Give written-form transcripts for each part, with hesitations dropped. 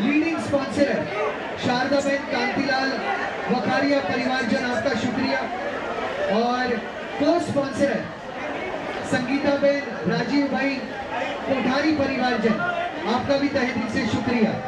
Leading sponsor Sharda बहन कांतिलाल वखारिया परिवारजन, आपका शुक्रिया। और को स्पॉन्सर संगीता बहन, राजीव भाई कोठारी परिवारजन, आपका भी तहे दिल से शुक्रिया।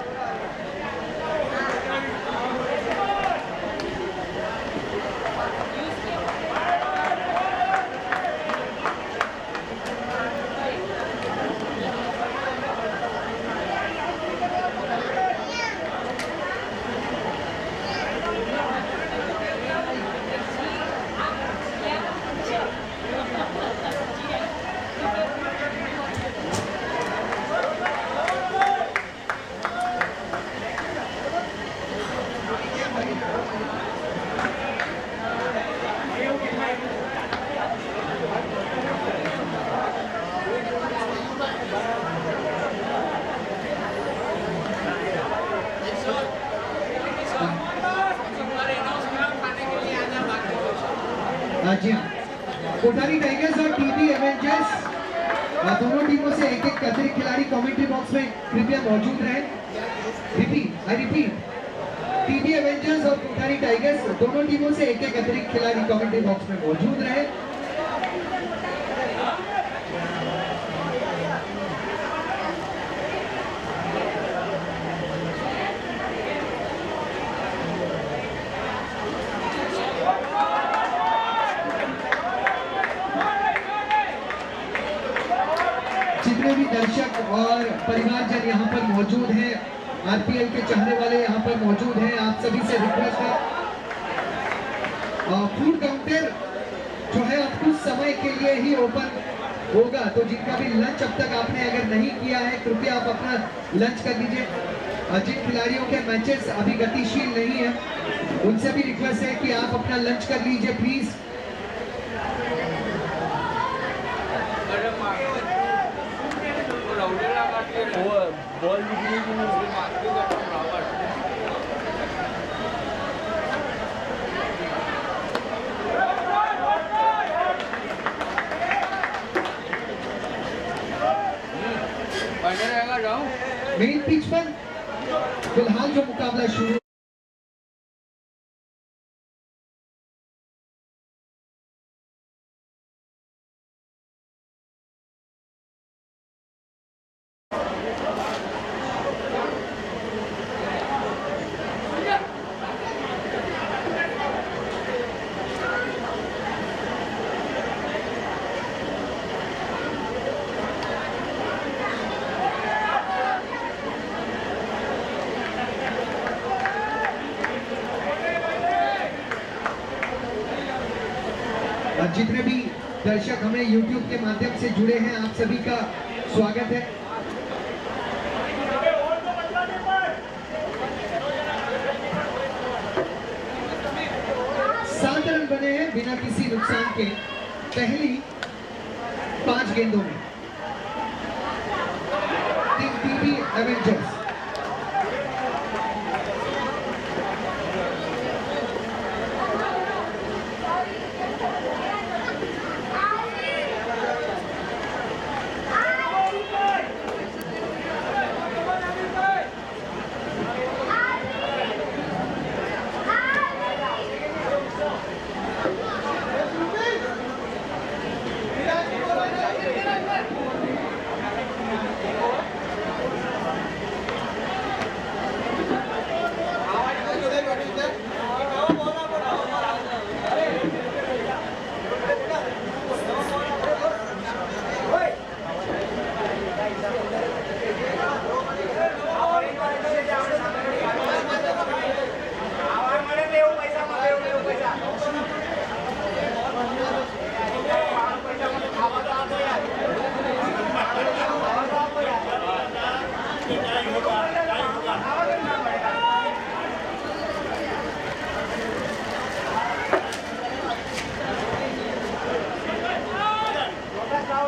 कोठारी टाइगर्स और टीबी एवेंजर्स दोनों टीमों से एक एक अतिरिक्त खिलाड़ी कमेंट्री बॉक्स में कृपया मौजूद रहे। रिपीट, टीबी एवेंजर्स और कोठारी टाइगर्स दोनों टीमों से एक एक अतिरिक्त खिलाड़ी कमेंट्री बॉक्स में मौजूद रहे। जितने भी दर्शक और परिवारजन यहाँ पर मौजूद हैं, आरपीएल के चाहने वाले यहाँ पर मौजूद हैं, आप सभी से रिक्वेस्ट है, फूड काउंटर जो है अब कुछ समय के लिए ही ओपन होगा, तो जिनका भी लंच अब तक आपने अगर नहीं किया है कृपया आप अपना लंच कर लीजिए। जिन खिलाड़ियों के मैचेस अभी गतिशील नहीं है उनसे भी रिक्वेस्ट है कि आप अपना लंच कर लीजिए प्लीज। बॉल निकली कि नहीं मेन पिच पर फिलहाल जो मुकाबला शुरू जितने भी दर्शक हमें YouTube के माध्यम से जुड़े हैं आप सभी का स्वागत है। 7 रन बने हैं बिना किसी नुकसान के पहली 5 गेंदों में। Team TB Avengers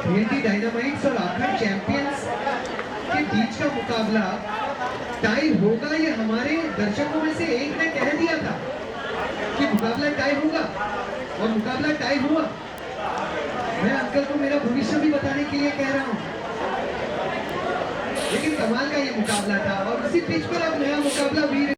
TNT dynamites और आखिर चैंपियंस के बीच का मुकाबला टाई होगा, ये हमारे दर्शकों में से एक ने कह दिया था कि मुकाबला टाई होगा और मुकाबला टाई हुआ। मैं अंकल को मेरा भविष्य भी बताने के लिए कह रहा हूँ, लेकिन कमाल का ये मुकाबला था और उसी पिच पर अब नया मुकाबला वीर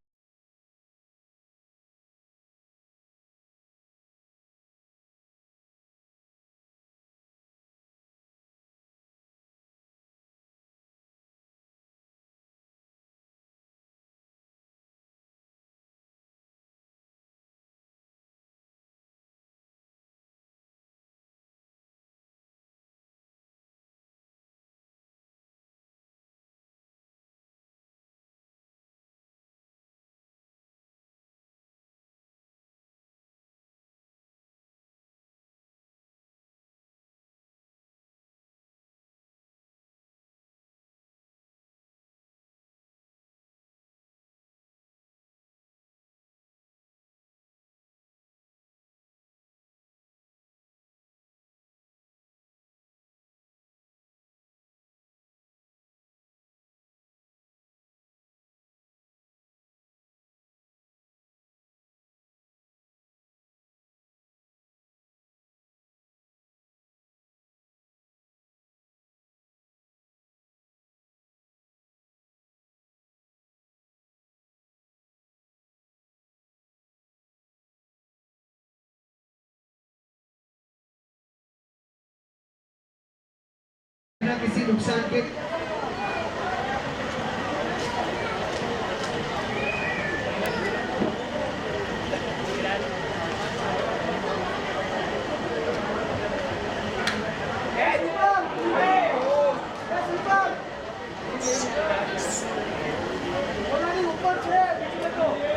बिना किसी नुकसान के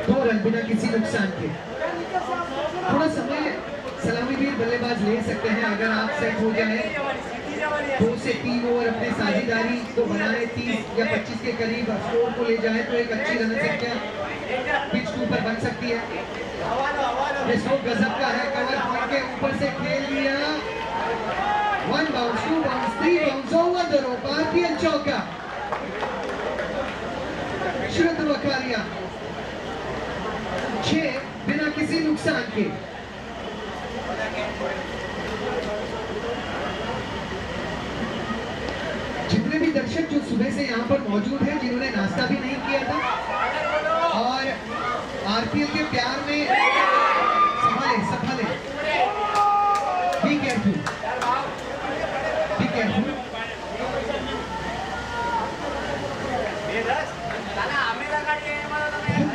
दो रन बिना किसी नुकसान के। थोड़ा समय सलामीवीर बल्लेबाज ले सकते हैं अगर आप सेट हो जाए 2 से 3 ओवर अपने साझेदारी को बनाए 30 या 25 के करीब स्कोर को ले जाए तो एक अच्छी रन संख्या पिच 2 पर बन सकती है। ये स्ट्रोक गजब का है, कवर पॉइंट के ऊपर से खेल लिया, 1 bounce 2 bounce 3 bounce over the rope, RPL चौका शुद्ध वकारिया 6 बिना किसी नुकसान के। जितने भी दर्शक जो सुबह से यहाँ पर मौजूद हैं जिन्होंने नाश्ता भी नहीं किया था और आरपीएल के प्यार में संभाले बी केयरफुल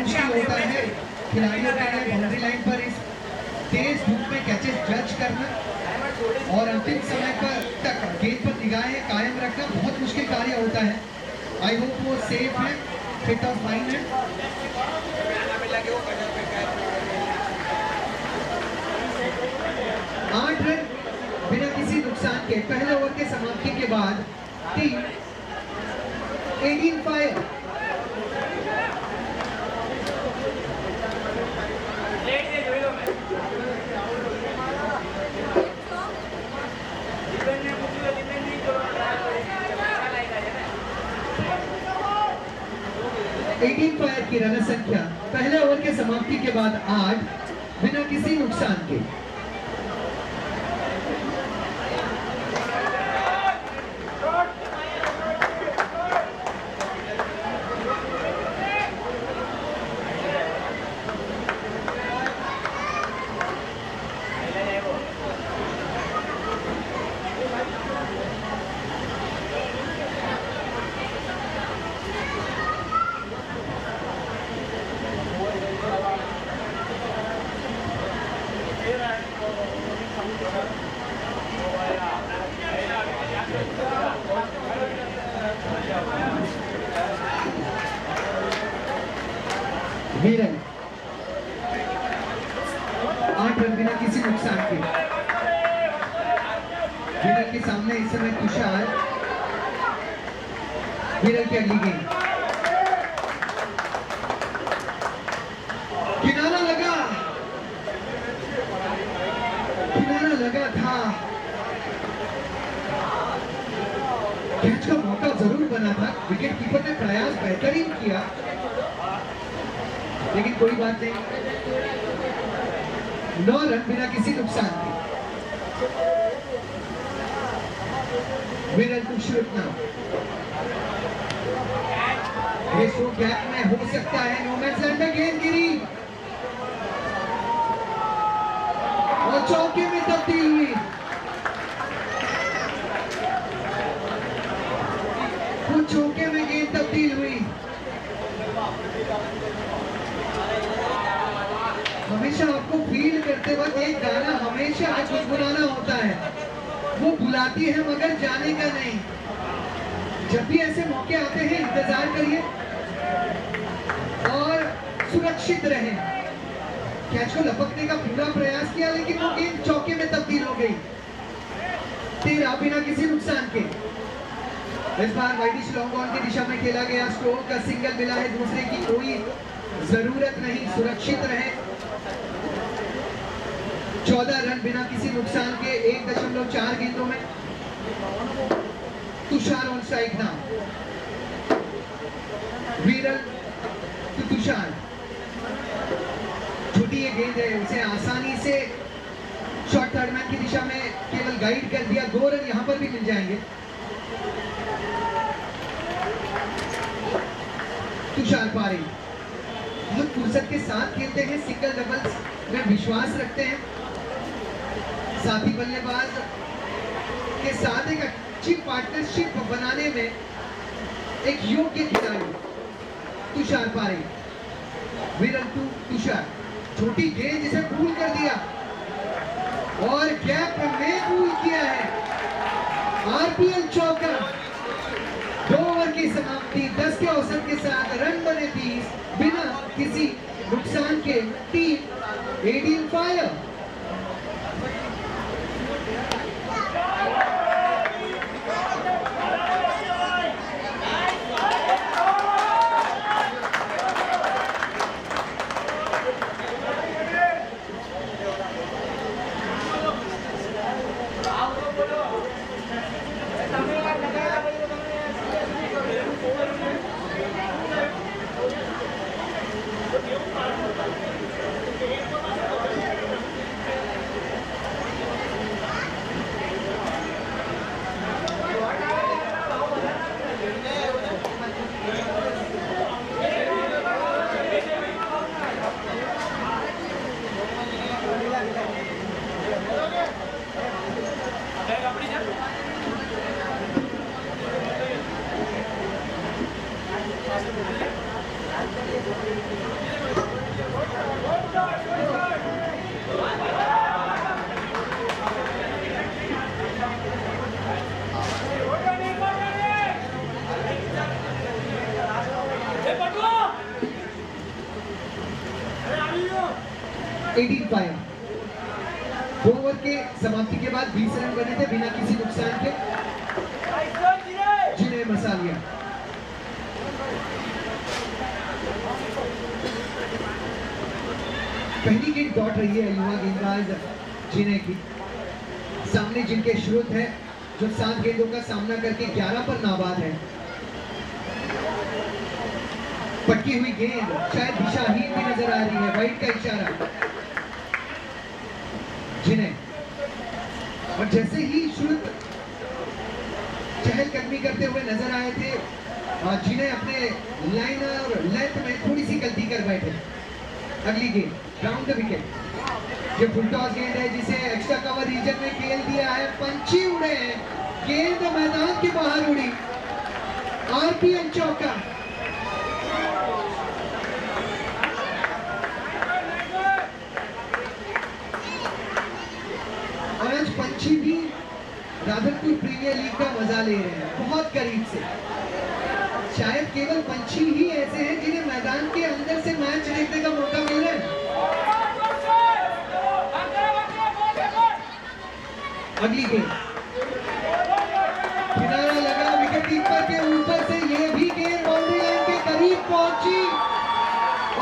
मुश्किल होता है खिलाड़ियों के लिए बाउंड्री लाइन पर इस तेज धूप में कैचेस जज करना और अंतिम समय पर तक गेंद पर निगाहें कायम रखना बहुत मुश्किल कार्य होता है। आई होप वो सेफ है, फिट ऑफ माइंड है। 8 रन बिना किसी नुकसान के पहले ओवर के समाप्ति के बाद टीम 18 फायर फायर की रन संख्या पहले ओवर के समाप्ति के बाद 8 बिना किसी नुकसान के। वीरन 8 रन बिना किसी नुकसान के। वीरन के सामने इस समय तुषार, वीरन की अगली गेंद किनारा लगा था, कैच का मौका जरूर बना था, विकेट कीपर ने प्रयास बेहतरीन किया लेकिन कोई बात नहीं। 9 रन बिना किसी नुकसान के। विरल टू शूट नाउ। ये शो गैप में हो सकता है, नो मैच लैंड में गेंद गिरी और चौके में तब्दील हुई। वो चौके में गेंद तब्दील हुई। हमेशा आपको फील करते वक्त एक गाना हमेशा गुनगुनाना होता है, वो बुलाती है मगर जाने का नहीं। जब भी ऐसे मौके आते हैं इंतजार करिए और सुरक्षित रहें। कैच को लपकने का पूरा प्रयास किया लेकिन वो गेंद चौके में तब्दील हो गई। 13 बिना किसी नुकसान के। इस बार वाइडिश लॉन्ग ऑन की दिशा में खेला गया, स्ट्रोक का सिंगल मिला है, दूसरे की कोई जरूरत नहीं, सुरक्षित रहे। 14 रन बिना किसी नुकसान के 1.4 गेंदों में। Tushar on strike now. विरल टू तुषार। छोटी ये गेंद है, उसे आसानी से शॉर्ट थर्ड मैन की दिशा में केवल गाइड कर दिया। 2 रन यहां पर भी मिल जाएंगे। तुषार पारी बहुत फुर्सत के साथ खेलते हैं, सिंगल डबल्स में विश्वास रखते हैं। साथी बल्लेबाज के साथ एक अच्छी पार्टनरशिप बनाने में एक योग्य खिलाड़ी तुषार पारी। विरल टू तुषार। छोटी गेंद जिसे पूल कर दिया और गैप में पूल किया है। आरपीएल चौका। 2 ओवर की समाप्ति, 10 के औसत के साथ रन बने 30 बिना किसी नुकसान के। Team 18 fire. दो ओवर के समाप्ति के बाद 20 रन बने थे बिना किसी नुकसान के। जिन्हें मसालिया पहली गेंद डॉट रही है युवा गेंदबाज जिन्हें की। सामने जिनके श्रोत है जो 7 गेंदों का सामना करके 11 पर नाबाद है। पटकी हुई गेंद शायद दिशाहीन भी नजर आ रही है, वाइड का इशारा जिन्हें। और जैसे ही श्रुत चहलकदमी करते हुए नजर आए थे जिन्हें अपने लाइन और लेंथ में थोड़ी सी गलती कर बैठे। अगली गेंद राउंड द विकेट, ये फुल टॉस गेंद है जिसे एक्स्ट्रा कवर रीजन में खेल दिया है। पंछी उड़े हैं, गेंद मैदान के बाहर उड़ी। आरपीएल चौका। और आज पंछी भी राधनपुर प्रीमियर लीग का मजा ले रहे हैं बहुत करीब से। शायद केवल पंछी ही ऐसे हैं जिन्हें मैदान के अंदर से मैच देखने का मौका मिल रहा है। अगली गेंद किनारा लगा, विकेट कीपर के ऊपर से ये भी गेंद बाउंड्री लाइन के करीब पहुंची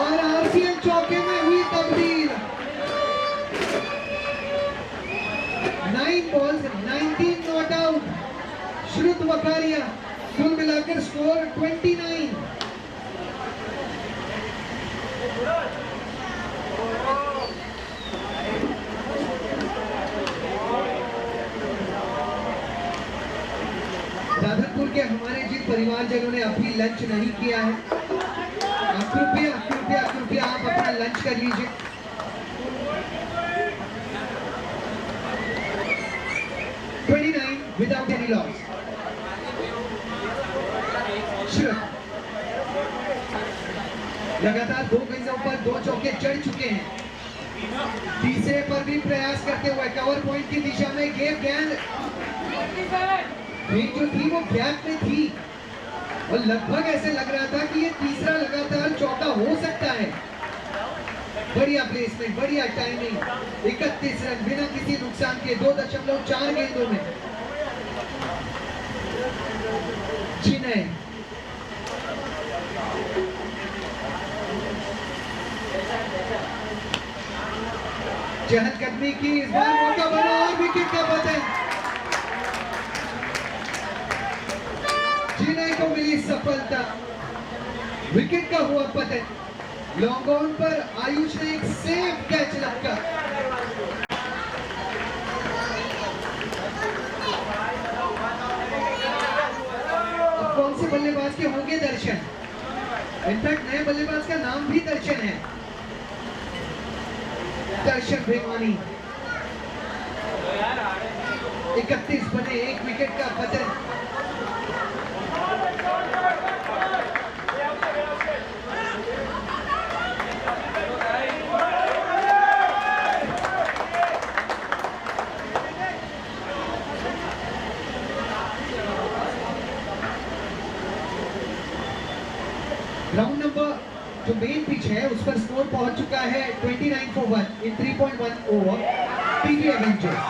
और आरपीएल चौके में हुई तब्दील। 9 बॉल्स 19 नॉट आउट। श्रुत वकारिया, कुल मिलाकर स्कोर 29। गेंदबाज जिन्होंने अभी लंच नहीं किया है, कृपया कृपया कृपया आप अपना लंच कर लीजिए। Without any loss. लगातार 2 गेंदों पर 2 चौके चढ़ चुके हैं। तीसरे पर भी प्रयास करते हुए कवर पॉइंट की दिशा में गेंद जो थी वो गैप में थी और लगभग ऐसे लग रहा था कि ये तीसरा लगातार चौका हो सकता है। बढ़िया प्लेसमेंट, बढ़िया टाइमिंग। 31 रन बिना किसी नुकसान के 2.4 गेंदों में। चिन्ह चहलकदमी की, इस बार मौका बना और विकेट का पतन। चेन्नई को मिली सफलता, विकेट का हुआ पतन। लॉन्ग ऑन पर आयुष ने एक सेफ कैच रखा। अब कौन से बल्लेबाज के होंगे दर्शन? इनफैक्ट नए बल्लेबाज का नाम भी दर्शन है, दर्शन भेवानी। 31 बने, 1 विकेट का पतन। ग्राउंड नंबर जो मेन पिच है उस पर स्कोर पहुंच चुका है 29 for 1 in 3.1 over. TV Avengers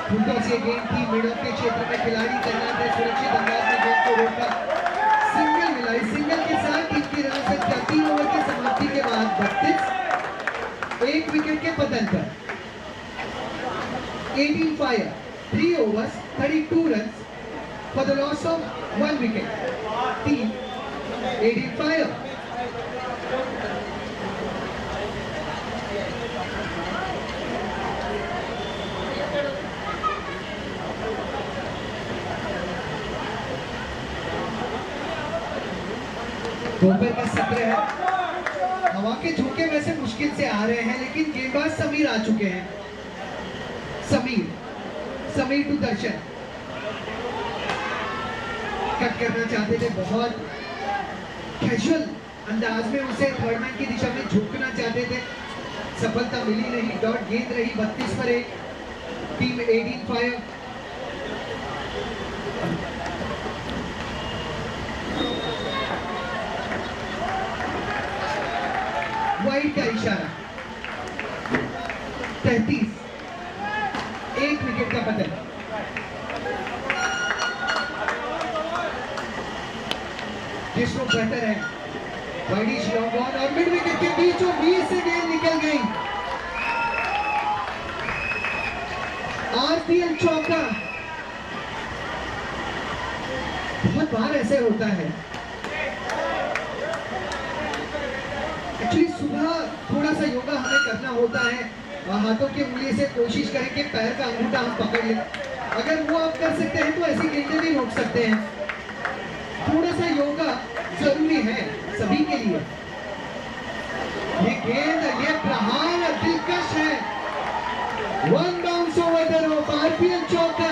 football से गेंद थी, मिड ऑफ के क्षेत्र में खिलाड़ी तैनात है, सुरक्षित अंदाज में गेंद को रोका, सिंगल मिलाई। सिंगल के साथ टीम की रन संख्या 3 ओवर की समाप्ति के बाद 32, 1 विकेट के पतन पर। 18 fire, 3 overs, 32 runs for the loss of 1 wicket. Team 18 fire. दोपहर का सत्र है, हवा के झोंके वैसे मुश्किल से आ रहे हैं, लेकिन गेंदबाज समीर आ चुके हैं। समीर टू दर्शन, कट करना चाहते थे, बहुत कैजुअल अंदाज में उसे थर्ड मैन की दिशा में झुकना चाहते थे, सफलता मिली नहीं। डॉट गेंद रही 32 पर 1। Team 18 fire. वाइड का इशारा। 33, 1 विकेट का पतन। जिसको बेहतर है वाइडिश लॉन्ग ऑन और मिड विकेट के बीचों बीच से गेंद निकल गई। आरपीएल चौका। बहुत बार ऐसे होता है। एक्चुअली सुबह थोड़ा सा योगा हमें करना होता है, हाथों की उंगली से कोशिश करें कि पैर का अंगूठा हम पकड़ लें। अगर वो आप कर सकते हैं तो ऐसी गेंदें भी रोक सकते हैं। थोड़ा सा योगा जरूरी है सभी के लिए। ये गेंद, ये प्रहार दिलकश है। 1 bounce over the rope, RPL चौका।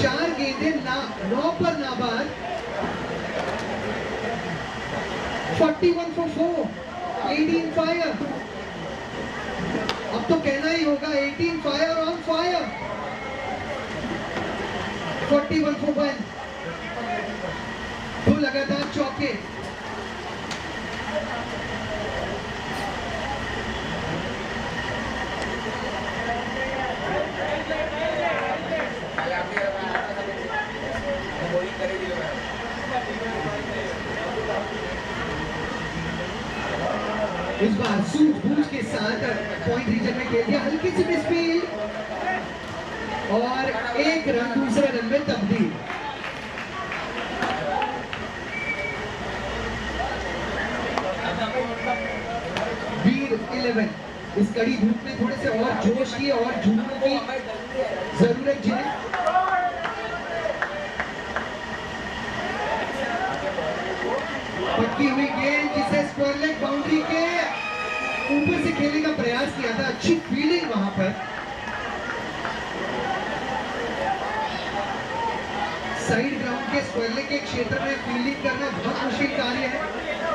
चार गेंदें 9 पर नाबाद। 41 for 4, 18 फायर। अब तो कहना ही होगा 18 फायर ऑन फायर। 41 for 1, 2 लगातार चौके। इस बार सूझबूझ के साथ पॉइंट रीजन में खेल दिया, हल्की सी मिसफील्ड और 1 रन दूसरे रन में तब्दील। वीर 11। इस कड़ी धूप में थोड़े से और जोश की और जुनून की जरूरत जिन्हें पटकी हुई गेंद जिसे स्क्वायर लेग बाउंड्री के ऊपर से खेलने का प्रयास किया था। अच्छी फील्डिंग वहां पर। साइड ग्राउंड के स्क्वायर लेग के क्षेत्र में फील्डिंग करना बहुत मुश्किल कार्य है।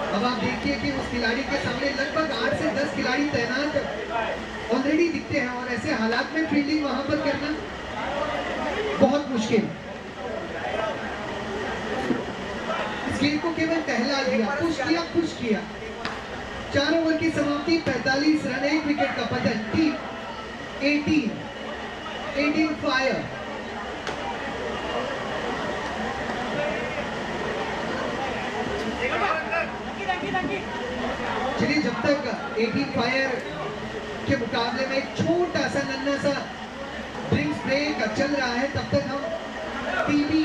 अब आप देखिए कि उस खिलाड़ी के सामने लगभग 8 से 10 खिलाड़ी तैनात ऑलरेडी दिखते हैं और ऐसे हालात में फील्डिंग वहां पर करना बहुत मुश्किल। इस गेंद को केवल टहला दिया, पुश किया। 4 ओवर की समाप्ति, 45 रन, 1 विकेट का पतन। Team 18 fire. चलिए, जब तक 18 फायर के मुकाबले में एक छोटा सा नन्हा सा ड्रिंक्स ब्रेक चल रहा है, तब तक हम टीवी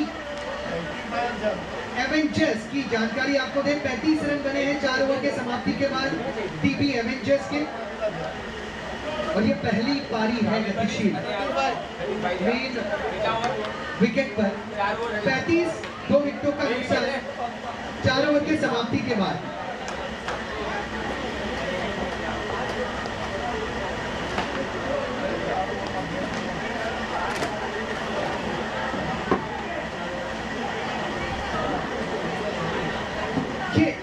एवेंजर्स की जानकारी आपको दें। 35 रन बने हैं 4 ओवर के समाप्ति के बाद टीवी एवेंजर्स के, और ये पहली पारी है गतिशील। मेन विकेट पर 35, 2 विकेटों का नुकसान 4 ओवर के समाप्ति के बाद।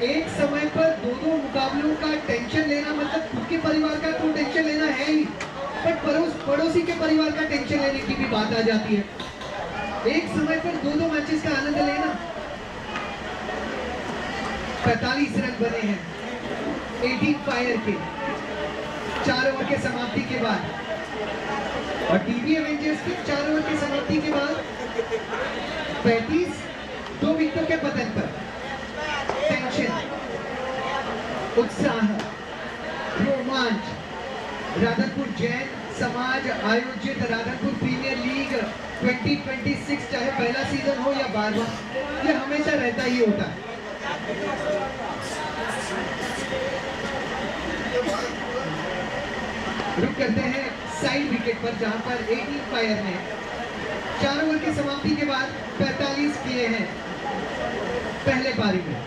एक समय पर दो मुकाबलों का टेंशन लेना मतलब खुद के परिवार का तो टेंशन लेना है ही, बट पड़ोसी के परिवार का टेंशन लेने की भी बात आ जाती है। एक समय पर दो मैचेस का आनंद लेना। 45 रन बने हैं 18 फायर के 4 ओवर के समाप्ति के बाद, और टीवी एवेंजर्स के 4 ओवर के समाप्ति के बाद 35, 2 विकेटों के पतन पर। टेंशन, उत्साह, रोमांच। राधनपुर जैन समाज आयोजित राधनपुर प्रीमियर लीग 2026, चाहे पहला सीजन हो या 12वां, ये हमेशा रहता ही होता है। रुक करते हैं साइड विकेट पर, जहां पर 18 फायर ने 4 ओवर की समाप्ति के बाद 45 किए हैं पहले पारी में।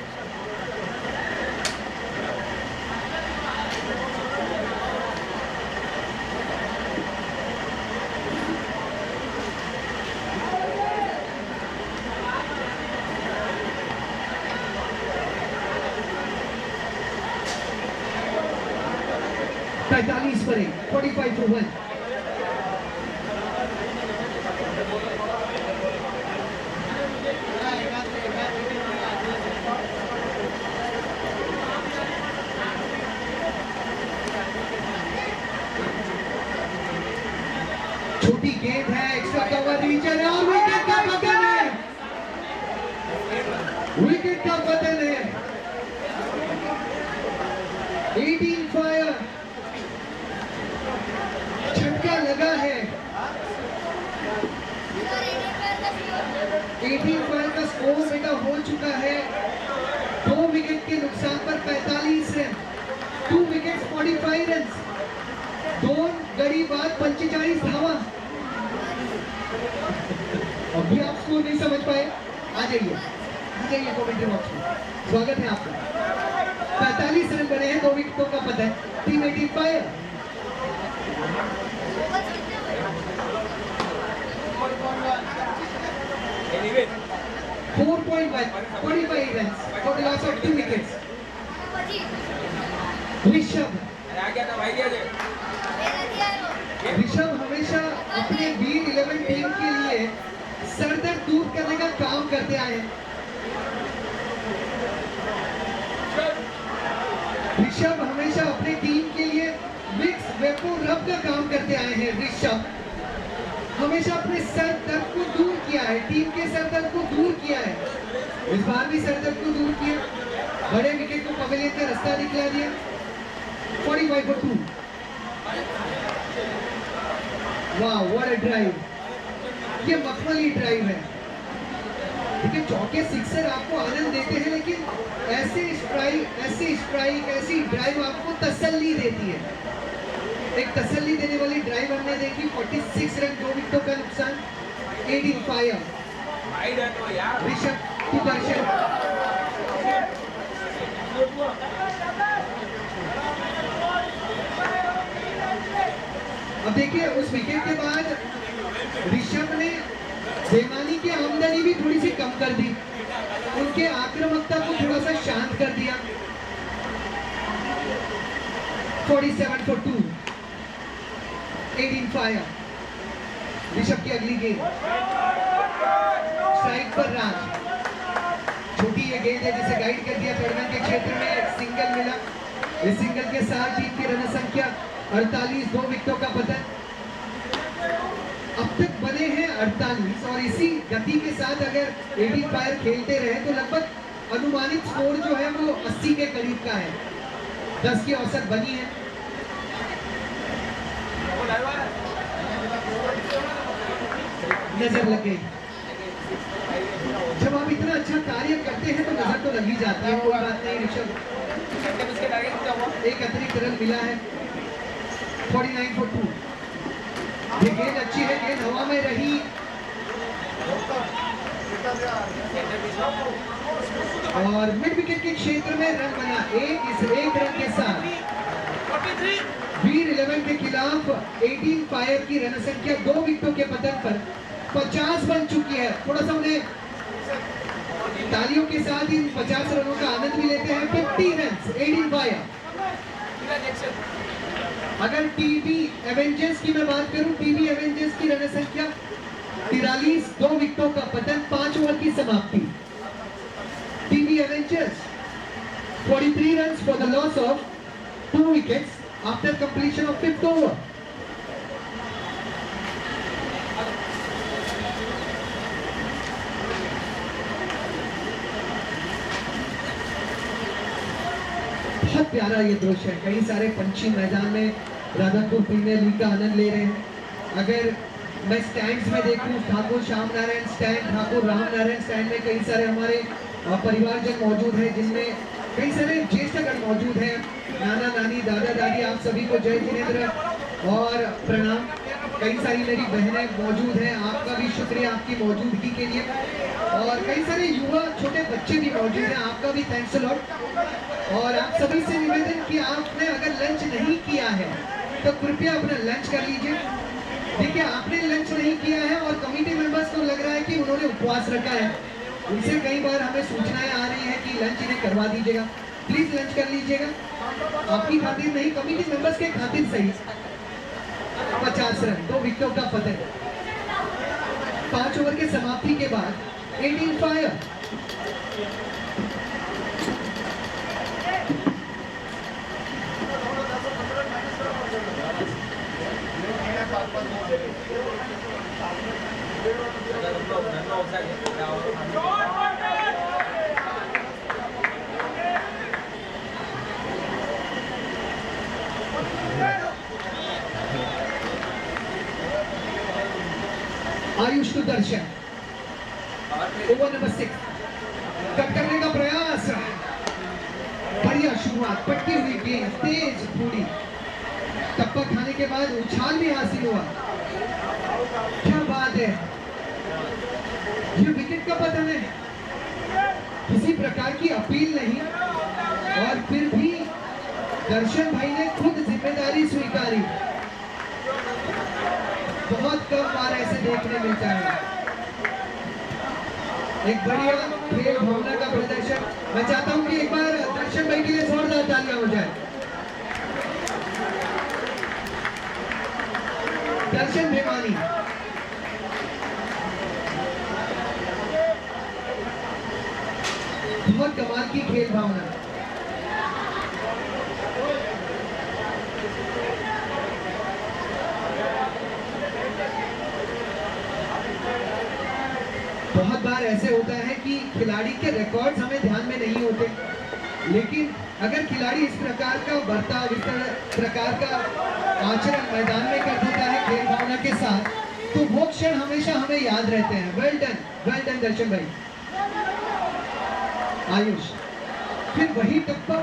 पर 45 for 1। छोटी गेंद है, एक्स्ट्रा कवर रीचर है और विकेट का पतन है। विकेट का पतन है। 18 फायर, झटका लगा है। 18 फायर का स्कोर बेटा हो चुका है। 2 विकेट के नुकसान पर 45 रन, 2 विकेट 45 रन, 2 गड़ी बाद 45 धावा। अभी आप स्कोर नहीं समझ पाए? आ जाइए कमेंट्री बॉक्स में, स्वागत है आपका। 45 रन बने हैं, 2 विकेटों का पतन। Team 18 fire. Anyway, 4.1, 45 runs for the loss of 2 wickets. Rishabh हमेशा अपने वीर 11 टीम के लिए सरदर्द दूर करने का काम करते आए हैं। ऋषभ हमेशा अपने टीम के लिए मिक्स वेपो रब का काम करते आए हैं। ऋषभ हमेशा अपने सर दर्द को दूर किया है, टीम के सर दर्द को दूर किया है। इस बार भी सर दर्द को दूर किया, बड़े विकेट को पवेलियन का रास्ता दिखला दिया। 45 for 2। वाह, व्हाट अ ड्राइव, ये मखमली ड्राइव है। देखिए चौके सिक्सर आपको आनंद देते हैं, लेकिन ऐसी ड्राइव आपको तसल्ली देती है। एक तसल्ली देने वाली ड्राइव हमने देखी। 46 रन, 2 विकेटों का नुकसान, 18 फायर। ऋषभ सुदर्शन, अब देखिए उस विकेट के बाद ऋषभ ने बेमानी की आमदनी भी थोड़ी सी कम कर दी, उनके आक्रामकता को थोड़ा सा शांत कर दिया। 47 for 2, 18 फायर। ऋषभ की अगली गेंद स्ट्राइक पर राज, छोटी ये गेंद है जिसे गाइड कर दिया टूर्नामेंट के क्षेत्र में, एक सिंगल मिला। इस सिंगल के साथ टीम की रन संख्या 48, 2 विकेटों का पतन। अब तक बने हैं 48 और इसी गति के साथ अगर 18 फायर खेलते रहे तो लगभग अनुमानित स्कोर जो है वो 80 के करीब का है। 10 की औसत बनी है। नजर लग गई। जब आप इतना अच्छा कार्य करते हैं तो नजर तो लग ही जाती है, कोई बात नहीं। ऋषभ, एक अतिरिक्त रन मिला है। 49 for 2। ये गेंद अच्छी है, गेंद हवा में रही और मिड विकेट के क्षेत्र में रन बना। इस एक रन के साथ वीर 11 के खिलाफ 18 फायर की रन संख्या 2 विकेटों के पतन पर 50 बन चुकी है। थोड़ा सा उन्हें तालियों के साथ इन 50 रनों का आनंद भी लेते हैं। 50 रन, 18 फायर। अगर टीवी एवेंजर्स की मैं बात करूं, टीवी एवेंजर्स की रन संख्या 43, 2 विकेटों का पतन, 5 ओवर की समाप्ति। TV Avengers 43 run for the loss of 2 wickets after completion of 5th over. बहुत प्यारा ये दृश्य है। कई सारे पंछी मैदान में राधापुर प्रीमियर लीग का आनंद ले रहे हैं। अगर मैं स्टैंड्स में देखूं, ठाकुर श्याम नारायण स्टैंड, ठाकुर राम नारायण स्टैंड में कई सारे हमारे परिवारजन मौजूद हैं, जिनमें कई सारे ज्येष्ठगण मौजूद हैं। नाना नानी, दादा दादी, आप सभी को जय जिनेंद्र और प्रणाम। कई सारी मेरी बहनें मौजूद हैं, आपका भी शुक्रिया आपकी मौजूदगी के लिए। और कई सारे युवा छोटे बच्चे भी मौजूद हैं, आपका भी थैंक्स अ लॉट। और आप सभी से निवेदन कि आपने अगर लंच नहीं किया है तो कृपया अपना लंच कर लीजिए। देखिए आपने लंच नहीं किया है और कमेटी मेंबर्स को लग रहा है कि उन्होंने उपवास रखा है, उनसे कई बार हमें सूचनाएं आ रही हैं कि लंच इन्हें करवा दीजिएगा। प्लीज लंच कर लीजिएगा, आपकी खातिर नहीं, कमेटी मेंबर्स के खातिर सही। 50 रन, 2 विकेटों का पतन, 5 ओवर के समाप्ति के बाद 18 fire. Ayush Sudarshan, over number 6, cut करने का प्रयास, बढ़िया शुरुआत, पटती हुई गेंद, तेज पूरी, टप्पा खाने के बाद उछाल भी हासिल हुआ। क्या बात है, ये विकेट का पतन है, किसी प्रकार की अपील नहीं और फिर भी दर्शन भाई ने खुद जिम्मेदारी स्वीकारी। बहुत कम बार ऐसे देखने मिलता है। एक बढ़िया खेल भावना का प्रदर्शन। मैं चाहता हूं कि एक बार दर्शन भाई के लिए जोरदार तालियां हो जाए। दर्शन भेमानी, बहुत कमाल की खेल भावना। बहुत बार ऐसे होता है कि खिलाड़ी के रिकॉर्ड्स हमें ध्यान में नहीं होते, लेकिन अगर खिलाड़ी इस प्रकार का बर्ताव, इस प्रकार का आचरण मैदान में कर देता है खेल भावना के साथ, तो वो क्षण हमेशा हमें याद रहते हैं। वेल डन दर्शन भाई। आयुष, फिर वही टप्पा,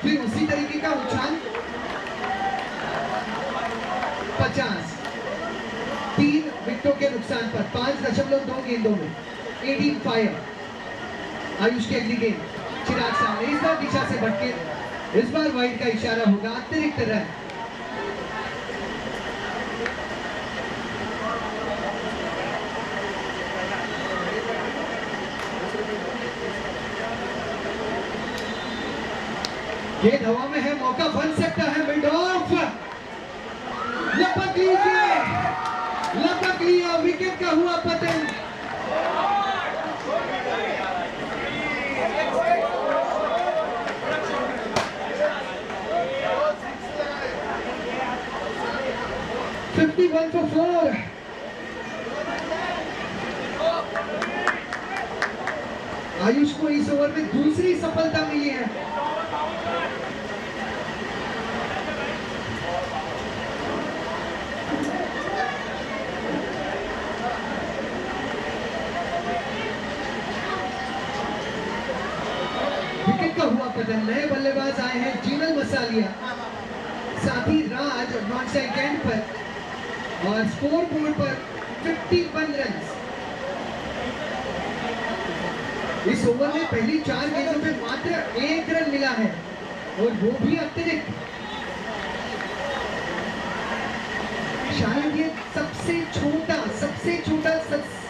फिर उसी तरीके का उछाल। 50, 3 विकेटों के नुकसान पर 5.2 गेंदों में 18 फायर। आयुष की अगली गेंद, चिराग सामने, इस बार दिशा से भटके, इस बार वाइड का इशारा होगा, अतिरिक्त रन। गेंद हवा में है, मौका बन सकता है, मिड ऑफ, लपक लीजिए, लपक लिया, विकेट का हुआ पतन। for 4। आयुष को इस ओवर में दूसरी सफलता मिली है। विकेट का हुआ पतन, नए बल्लेबाज आए हैं जीनल मसालिया, साथ ही राज नॉन स्ट्राइक एंड पर, और स्कोर बोर्ड पर 51 रन। इस ओवर में पहली 4 गेंदों में मात्र 1 रन मिला है, और वो भी अतिरिक्त। शायद ये सबसे छोटा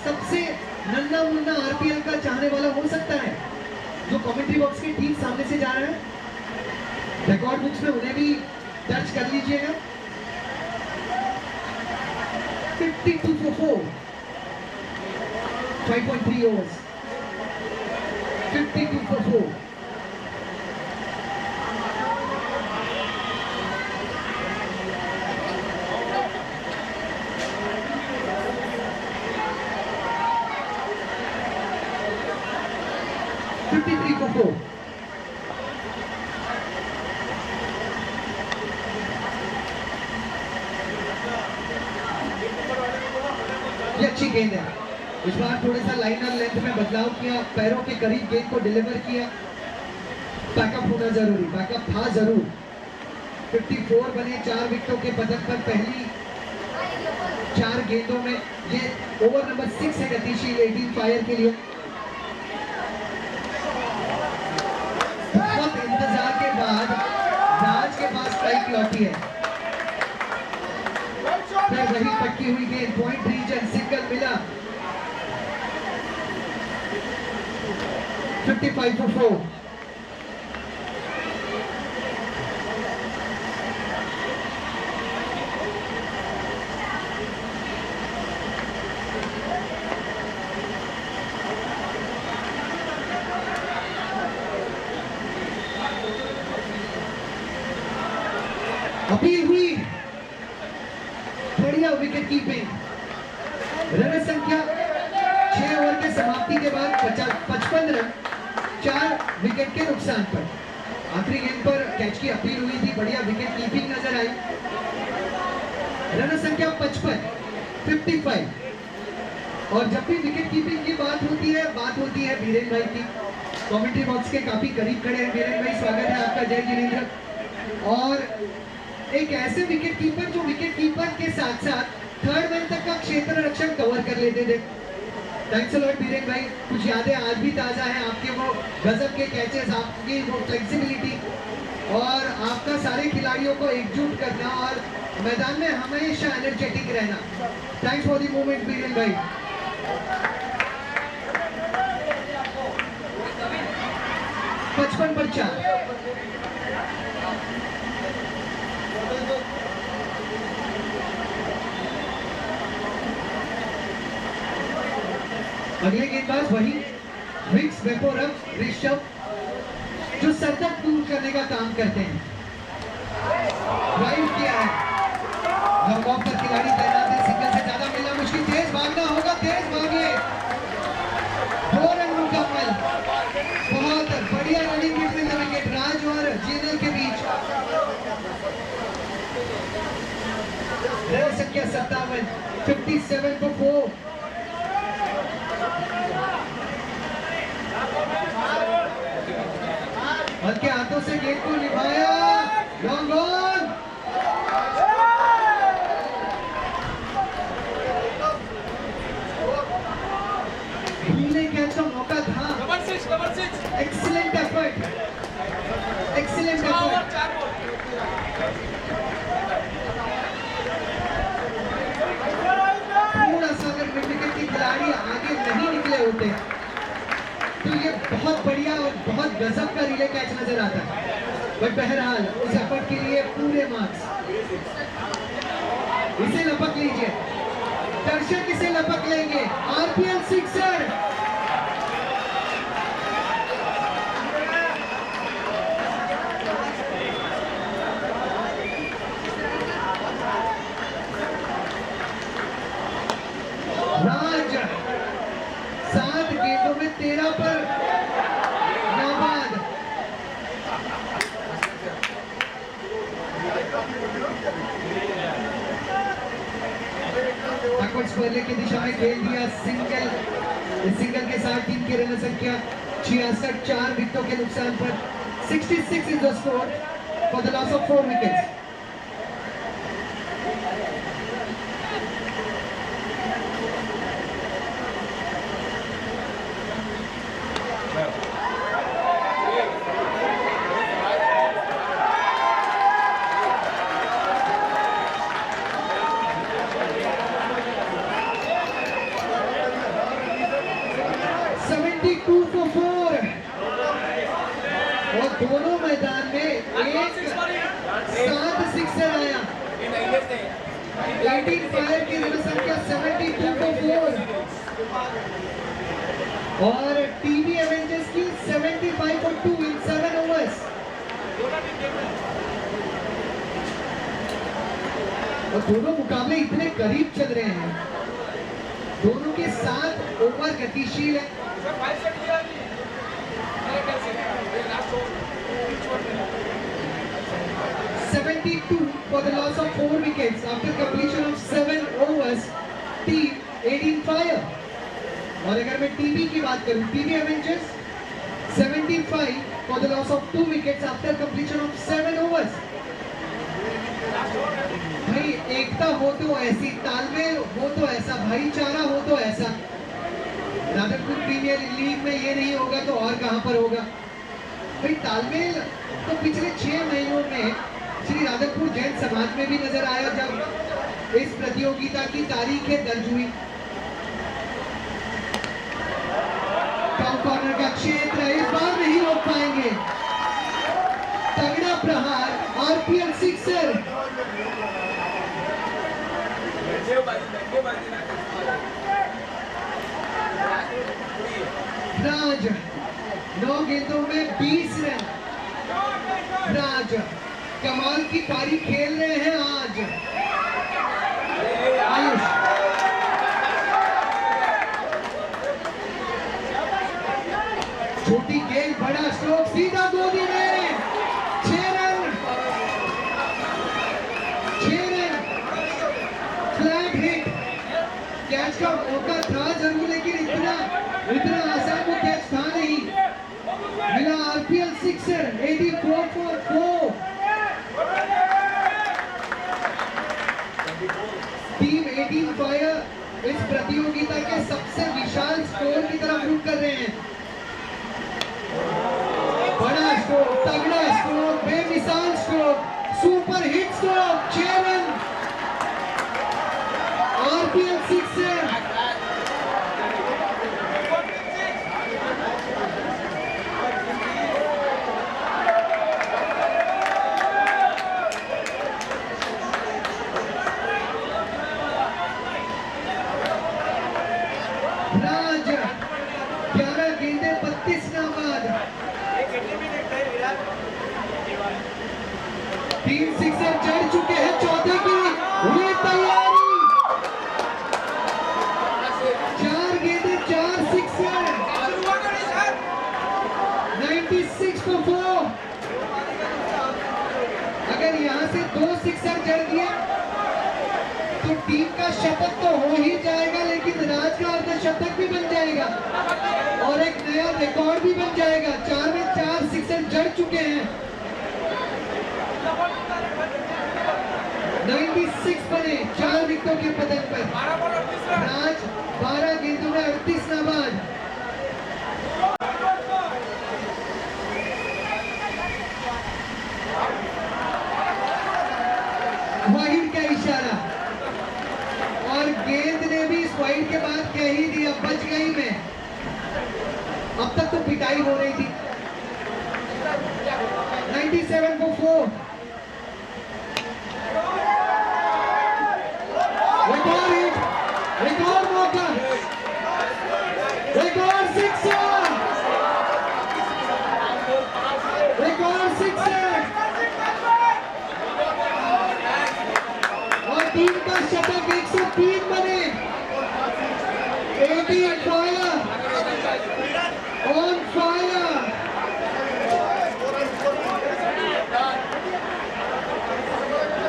सबसे नन्हा मुन्ना आरपीएल का चाहने वाला हो सकता है, जो कमेंट्री बॉक्स के ठीक सामने से जा रहा है। रिकॉर्ड बुक्स में उन्हें भी दर्ज कर लीजिएगा। 52 for 4, 5.3 overs, 52 for 4। ये अच्छी गेंद है, इस बार थोड़ा सा लाइनर लेंथ में बदलाव किया, पैरों के करीब गेंद को डिलीवर किया। बैकअप होना जरूरी, बैकअप था जरूर। 54 बने 4 विकेटों के पतन पर पहली 4 गेंदों में। ये ओवर नंबर 6 है गतिशील 18 फायर के लिए। बहुत इंतजार के बाद राज के पास स्ट्राइक लौटी है, फिर वही पटकी हुई गेंद, पॉइंट रीजन, सिंगल मिला। 55 for 4। अपील हुई, बढ़िया विकेट कीपिंग। रन संख्या 6 ओवर के समाप्ति के बाद 55 रन 4 विकेट के नुकसान पर। आखिरी गेंद पर कैच की अपील हुई थी, बढ़िया विकेट कीपिंग नजर आई। रन संख्या 55। और जब भी विकेट कीपिंग की बात होती है बीरेन भाई की। कमेंट्री बॉक्स के काफी करीब खड़े हैं बीरेन भाई, स्वागत है आपका, जय जिनेंद्र। और एक ऐसे विकेट कीपर जो विकेट कीपर के साथ साथ थर्ड मैन तक का क्षेत्र रक्षण कवर कर लेते थे। थैंक्स अ लॉट बीरेन भाई, कुछ यादें आज भी ताजा हैं आपके, वो गजब के कैचेस, आपकी वो फ्लेक्सिबिलिटी, और आपका सारे खिलाड़ियों को एकजुट करना और मैदान में हमेशा एनर्जेटिक रहना। Thanks for the moment Biren भाई। पचपन पर 4। अगले गेंदबाज वही विक्स वेपोरम ऋषभ, जो सरदर्द दूर करने का काम करते हैं। ड्राइव किया है, नॉकआउट पर खिलाड़ी तैनात है, सिंगल से ज्यादा मिलना मुश्किल, तेज भागना होगा, तेज भागिए। 2 रन मुकम्मल, बहुत बढ़िया रनिंग बिटवीन द विकेट, राज और जीनल के बीच। रन संख्या 57, 57 for 4। हल्के हाथों से गेंद को निभाया, लॉन्ग ऑन। भूले कैच का मौका था। Excellent effort, excellent effort. थोड़ा सा अगर मिड विकेट के खिलाड़ी आगे नहीं निकले होते तो ये बहुत बढ़िया और बहुत गजब का रिले कैच नजर आता है। बट बहरहाल उस एफर्ट के लिए पूरे मार्क्स। इसे लपक लीजिए, दर्शक इसे लपक लेंगे। RPL sixer. राज 7 गेंदों में 13 पर नाबाद। स्पर्ले की दिशा में खेल दिया सिंगल। इस सिंगल के साथ टीम की रन संख्या 66, 4 विकेटों के नुकसान पर 66 is the score for the loss of 4 wickets. और दोनों मैदान में एक 7 सिक्सर आया। 18 फायर की रन संख्या 72 को 4 और टीवी एवेंजर्स की 75 for 2 इन 7 ओवर्स। और दोनों मुकाबले इतने करीब चल रहे हैं, दोनों के 7 ओवर गतिशील है। 72 for the loss of 4 wickets after completion of 7 overs. Team 18 fire. और अगर मैं टीवी की बात करूं, TV Avengers 75 for the loss of 2 wickets after completion of 7 overs. भाई एकता हो तो ऐसी, तालमेल हो तो ऐसा, भाईचारा हो तो ऐसा। राधनपुर प्रीमियर लीग में ये नहीं होगा तो और कहां पर होगा भाई तालमेल। तो पिछले 6 महीनों में श्री राधनपुर जैन समाज में भी नजर आया जब इस प्रतियोगिता की तारीखें दर्ज हुई। टॉप कॉर्नर का क्षेत्र इस बार नहीं रोक पाएंगे। तगड़ा प्रहार, आरपीएल सिक्सर। राज 9 गेंदों में 20 रन। राज कमाल की पारी खेल रहे हैं आज। आयुष छोटी गेंद, बड़ा स्ट्रोक, सीधा गोदी में 6 run. 6 run, flat hit. Catch का मौका था जरूर लेकिन इतना आसान वो कैच था नहीं। मिला RPL sixer 84 for 4। Team 18 fire इस प्रतियोगिता के सबसे विशाल स्कोर की तरफ रुख कर रहे हैं। बड़ा स्कोर, तगड़ा स्कोर, बेमिसाल score, super hit score, 6 run. RPL sixer. Raj 11 गेंदे 32 नाबाद। 3 सिक्सर चढ़ चुके हैं, चौथे की हुई तैयारी। 4 गेंदे 4 सिक्सर, 96 for 4। अगर यहां से 2 सिक्सर जड़ दिए तो टीम का शतक तो हो ही जाएगा लेकिन राज का अर्धशतक भी बन जाएगा। और और एक नया रिकॉर्ड भी बन जाएगा। 4 में 4 सिक्सर जड़ चुके हैं। 96 बने 4 विकेटों के पतन पर। राज 12 गेंदों में 38 नाबाद। वाहिद का इशारा और गेंद ने भी इस वाइड के बाद कह ही दिया, बच गई मैं। अब तक तो पिटाई हो रही थी। 97 for 4। रिकॉर्ड हिट, रिकॉर्ड मौका, रिकॉर्ड सिक्सर, रिकॉर्ड सिक्सर और टीम का शतक 103 बने। 18 फायर, ऑन फायर।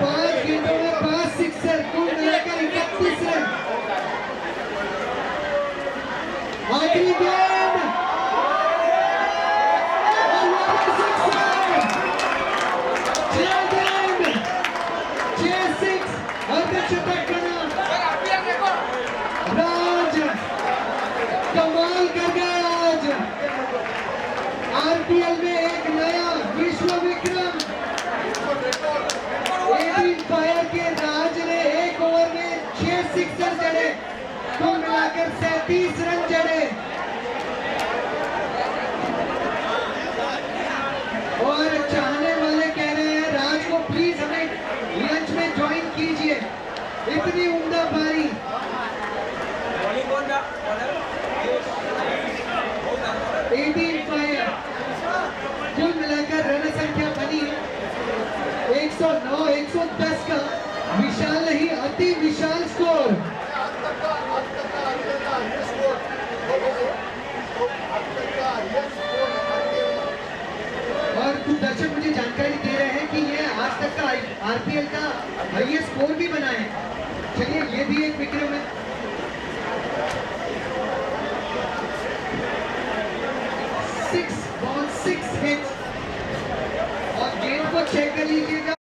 5 गेंदों में 5 सिक्सर, कुल मिलाकर 31 रन। आखिरी गेंद और वापस सिक्सर। 6 गेंद 6 सिक्स, अर्धशतक बना। राज कमाल कर गया आज। आरपीएल में एक नया विश्व विक्रम। 18 फायर के राज ने एक ओवर में 6 सिक्सर जड़े, कुल मिलाकर 37 रन जड़े। और चाहने वाले कह रहे हैं राज को प्लीज हमें लंच में ज्वाइन कीजिए, इतनी उम्दा पारी। 18 फायर, कुल मिलाकर रन संख्या बनी 109, 110 का विशाल नहीं अति विशाल स्कोर। और कुछ दर्शक मुझे जानकारी दे रहे हैं कि ये आज तक का आरपीएल का हाईएस्ट स्कोर भी बना है। चलिए ये भी एक विक्रम है। 6 बॉल 6 हिट्स और गेंद को चेक कर लीजिएगा।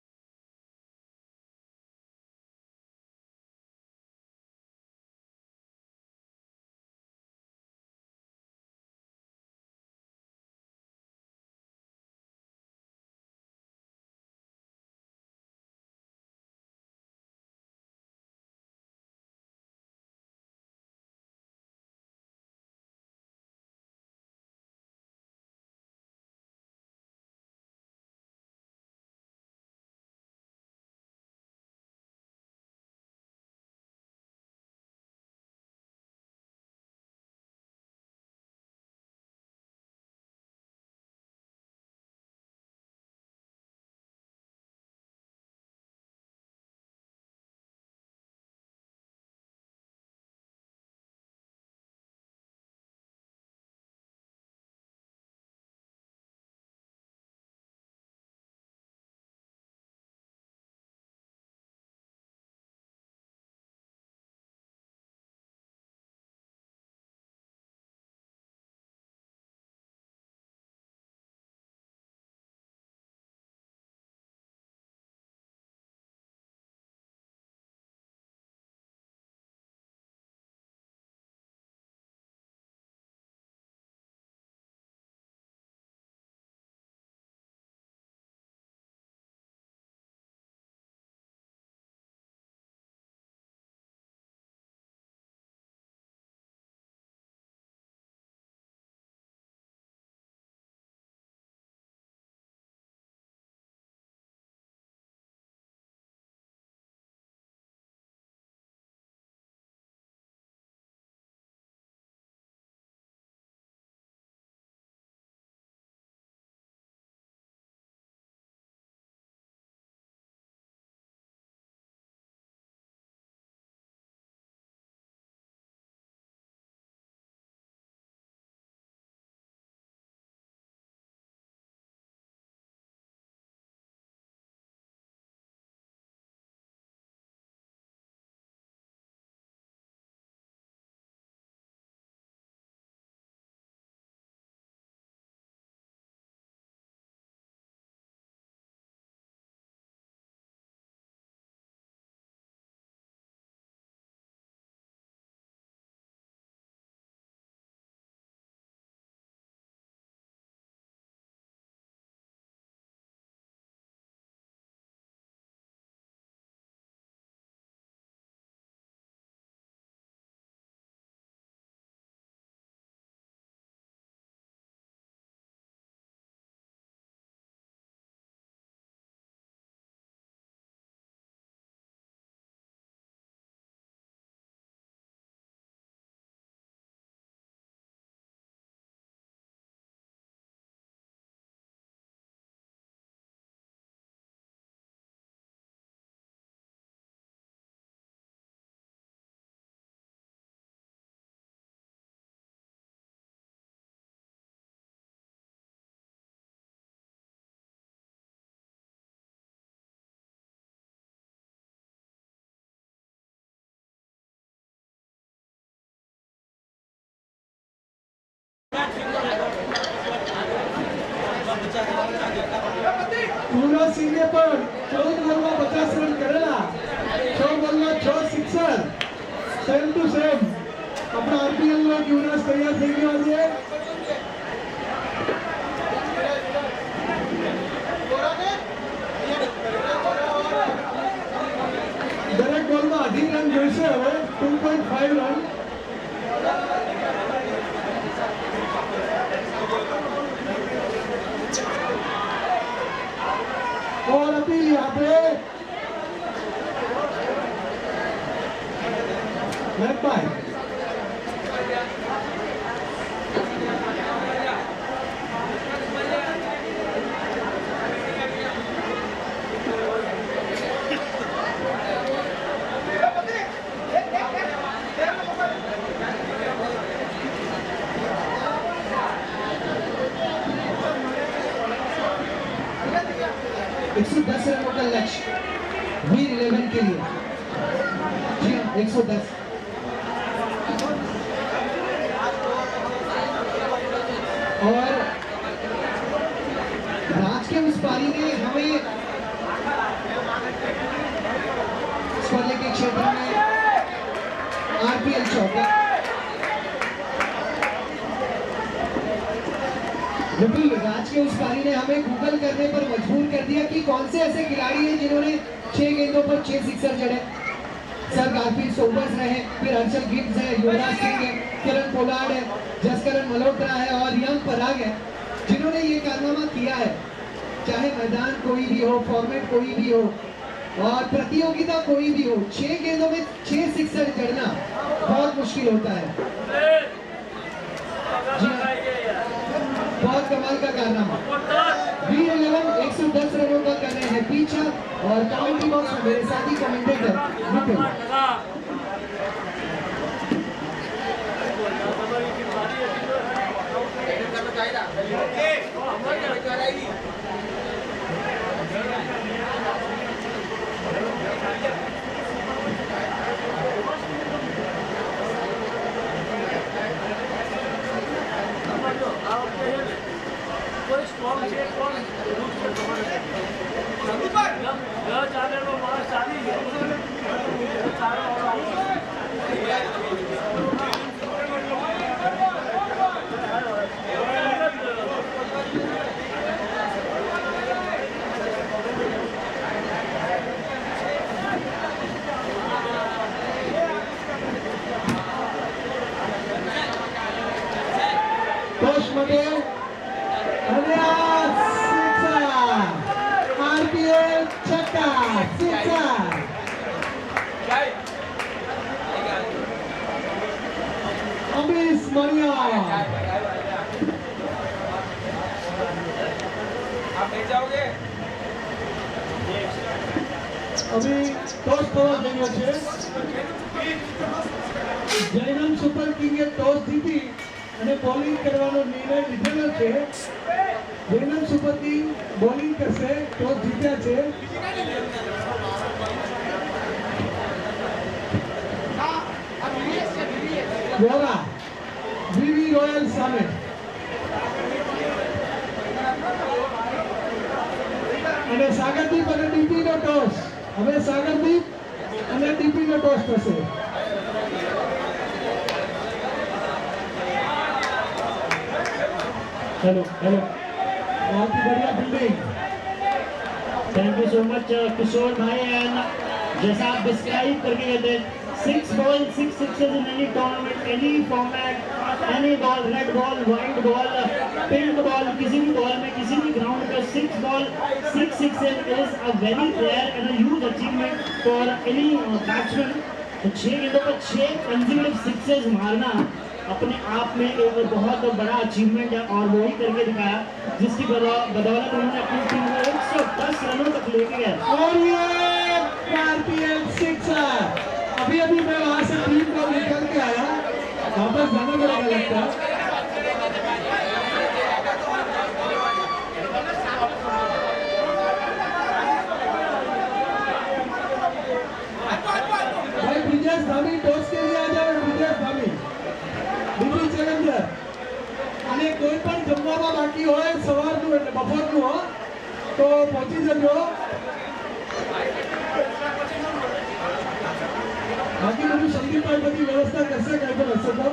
સેમ ટુ સેમ આપણા આરપીએલ નો યુવરાજ તૈયાર થઈ ગયો છે. દરેક બોલમાં 18 રન જોઈશે હવે 2.5 રન. और अभी यहाँ पे लेफ्ट बाय $110 रनों का लक्ष्य वीर 11 के लिए. जी हाँ, 110. और राज के उस पारी ने हमें स्वर्ले के क्षेत्र में आरपीएल चौका. बिल्कुल, राज के उस पारी ने हमें गूगल करने पर मजबूर कर दिया कि कौन से ऐसे खिलाड़ी हैं जिन्होंने 6 गेंदों पर 6 सिक्सर जड़े. सर गारफील्ड सोबर्स रहे, फिर हर्षल गिब्स है, युवराज सिंह है, किरण पोलार्ड है, जसकरण मल्होत्रा है और यंग पराग है, जिन्होंने ये कारनामा किया है. चाहे मैदान कोई भी हो, फॉर्मेट कोई भी हो और प्रतियोगिता कोई भी हो, 6 गेंदों में 6 सिक्सर जड़ना बहुत मुश्किल होता है. जी हाँ, बहुत कमाल का कारनामा. वीर 11 110 रनों का कर रहे हैं पीछा. और कमेंट्री बॉक्स में मेरे साथी कमेंटेटर विपुल. टॉस मध्ये आणि सिक्सर आरपीएल छक्का सिक्सर. अमिश मरिया अभी टॉस થવા જઈ રહ્યો છે. જયરામ સુપર કિંગે ટોસ જીતી અને બોલિંગ કરવાનો નિર્ણય લીધેલો છે. જયરામ સુપર કિંગ બોલિંગ કરશે. ટોસ જીત્યા છે. વોરા વીવી રોયલ સામે અને સાગરદીપ અને ડીપી નો ટોસ. હવે સાગરદીપ અને ડીપી નો ટોસ થશે. हेलो हेलो, बहुत ही बढ़िया fielding. Thank you so much Kishore भाई. एंड जैसा आप डिस्क्राइब करके गए थे, 6 ball 6 sixes in any tournament, any format, any ball, red ball, white ball, pink ball, किसी भी बॉल में किसी भी ग्राउंड पे 6 ball 6 sixes is a very rare and a huge achievement for any batsman. तो 6 गेंदों पर 6 कंसेक्यूटिव सिक्सेस मारना अपने आप में एक बहुत बड़ा अचीवमेंट है और वो ही करके दिखाया, जिसकी बदौलत उन्होंने अपनी टीम को 110 रनों तक लेके गए. और ये आरपीएल सिक्सर. अभी अभी मैं वहां से टीम को निकल के आया. वापस जाना पड़ेगा लगता है. भाई ब्रिजेश धामी टॉस के लिए आ जाओ. Brijesh Dhami DP Challenger. અને કોઈ પણ જમવામાં બાકી હોય સવારનું એટલે બપોરનું હો તો પહોંચી જજો. બાકી બધું સમજી गोलकीपर बधी व्यवस्था करशे काय तो हशे तो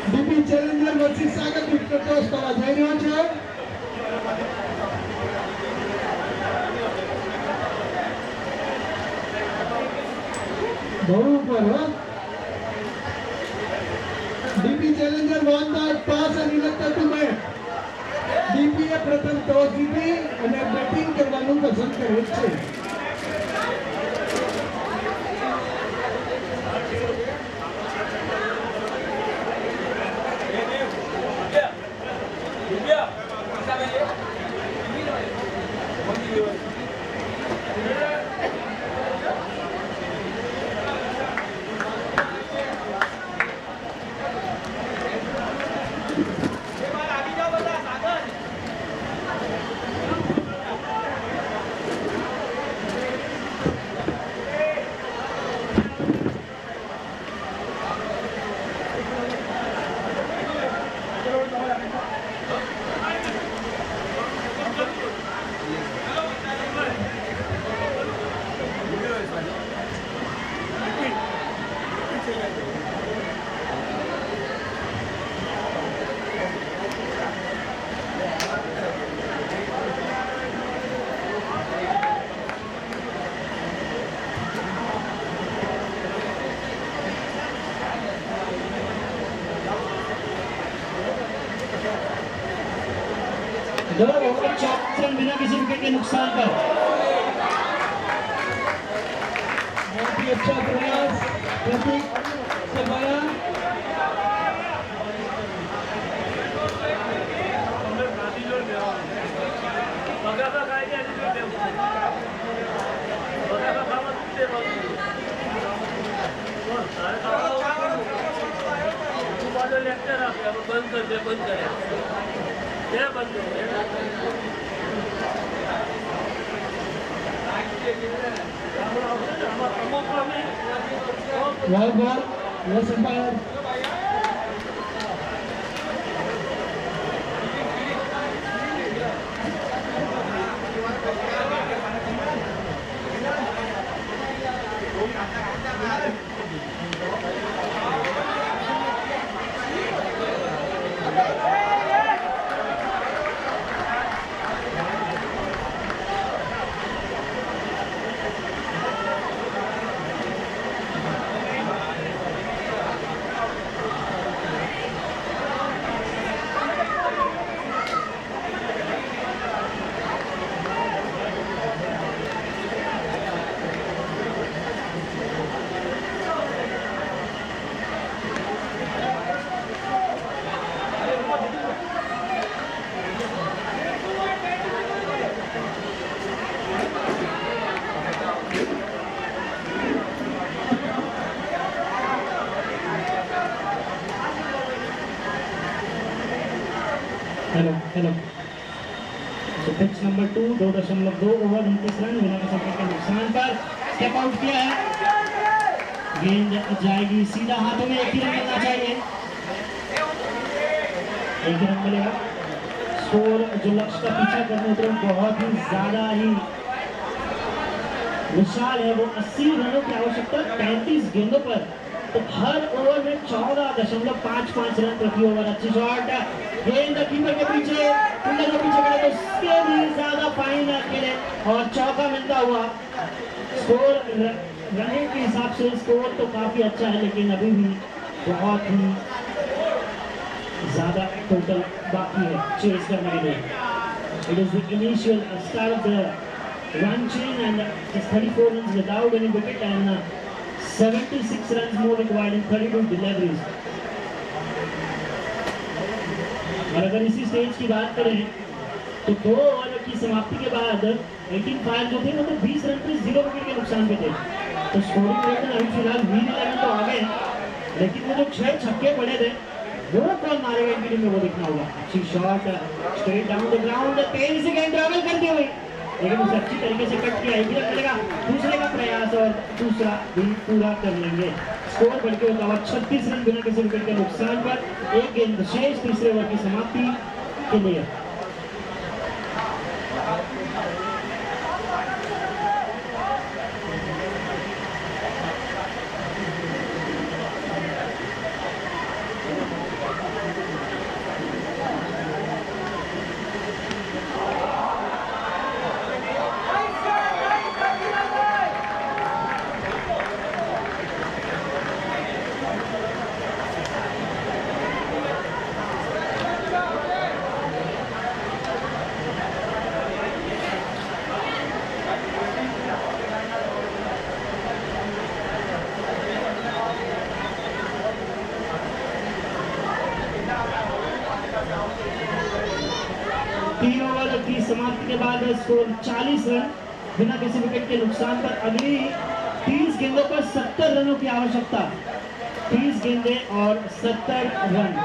DP Challenger versus Sagar Victor toss કરવા જઈ રહ્યો છે બહુ ઉપર હો DP Challenger won the toss and elected to bat DP એ પ્રથમ ટોસ જીતી અને બેટિંગ કરવાનું પસંદ કરે છે दो ओवर 4 रन बिना किसी विकेट के नुकसान पर बहुत ही अच्छा प्रयास प्रतीक से बड़ा बंद कर दे बंद करे बंद Well ball, yes umpire. Hello तो पिच नंबर 2 2.2 ओवर 29 रन बिना किसी विकेट के नुकसान पर स्टेप आउट किया है गेंद जाएगी सीधा हाथों में एक ही रन मिलना चाहिए एक ही रन मिलेगा स्कोर जो लक्ष्य का पीछा करने उतरे बहुत ही ज्यादा ही विशाल है वो 80 रनों की आवश्यकता 33 गेंदों पर तो हर ओवर में 14.55 रन प्रति ओवर अच्छी शॉट गेंद कीपर के पीछे फील्डर के पीछे गए तो उसके भी ज्यादा फाइन खेले और चौका मिलता हुआ स्कोर रनिंग के हिसाब से स्कोर तो काफी अच्छा है, लेकिन अभी भी बहुत ही ज्यादा टोटल बाकी है चेस करने के लिए। It is the initial start of the run chain and just 34 runs without any wicket and 76 runs more required in 32 deliveries. और अगर इसी स्टेज की बात करें तो 2 ओवर की समाप्ति के बाद 18 जो थे वो तो 20 रन पे 0 विकेट के नुकसान पे थे। तो स्कोरिंग रेट में अभी फिलहाल वीर 11 तो आ गए, लेकिन वो जो 6 छक्के पड़े थे वो कौन मारेगा इनकी टीम में वो देखना होगा। अच्छी shot straight down the ground, तेजी से गेंद ट्रैवल करती हुई, लेकिन उसे अच्छी तरीके से कट किया। एक मिलेगा दूसरे का प्रयास और दूसरा भी पूरा कर लेंगे। स्कोर बढ़ के होगा 36 रन बिना किसी विकेट के नुकसान पर। एक गेंद शेष तीसरे ओवर की समाप्ति के लिए। समाप्ति के बाद स्कोर 40 रन बिना किसी विकेट के नुकसान पर। अगली 30 गेंदों पर 70 रनों की आवश्यकता। 30 गेंदें और 70 रन।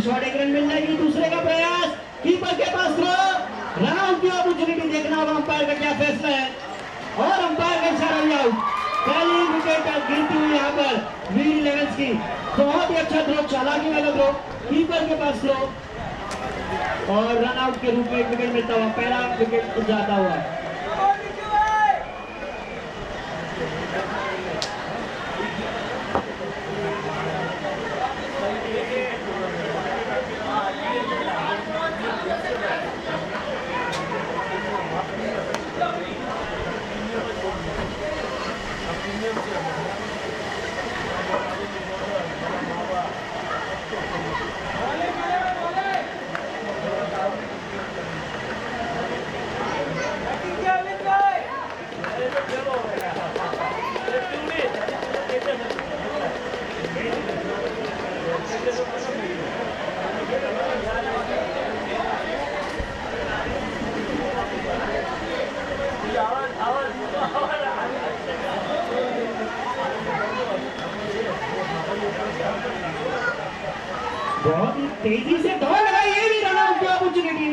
शॉट, एक रन मिल जाएगी। दूसरे का प्रयास, कीपर के पास थ्रो, रन आउट की अपॉर्चुनिटी। देखना होगा अंपायर का क्या फैसला है और अंपायर का इशारा आउट। पहली विकेट गिरती हुई यहाँ पर वीर 11 की। बहुत ही अच्छा थ्रो, चालाकी वाला थ्रो, कीपर के पास थ्रो और रन आउट के रूप में एक विकेट मिलता हुआ, पहला विकेट जाता हुआ। बहुत ही तेजी से दौड़ लगाई, ये भी रन आउट की अपॉर्चुनिटी।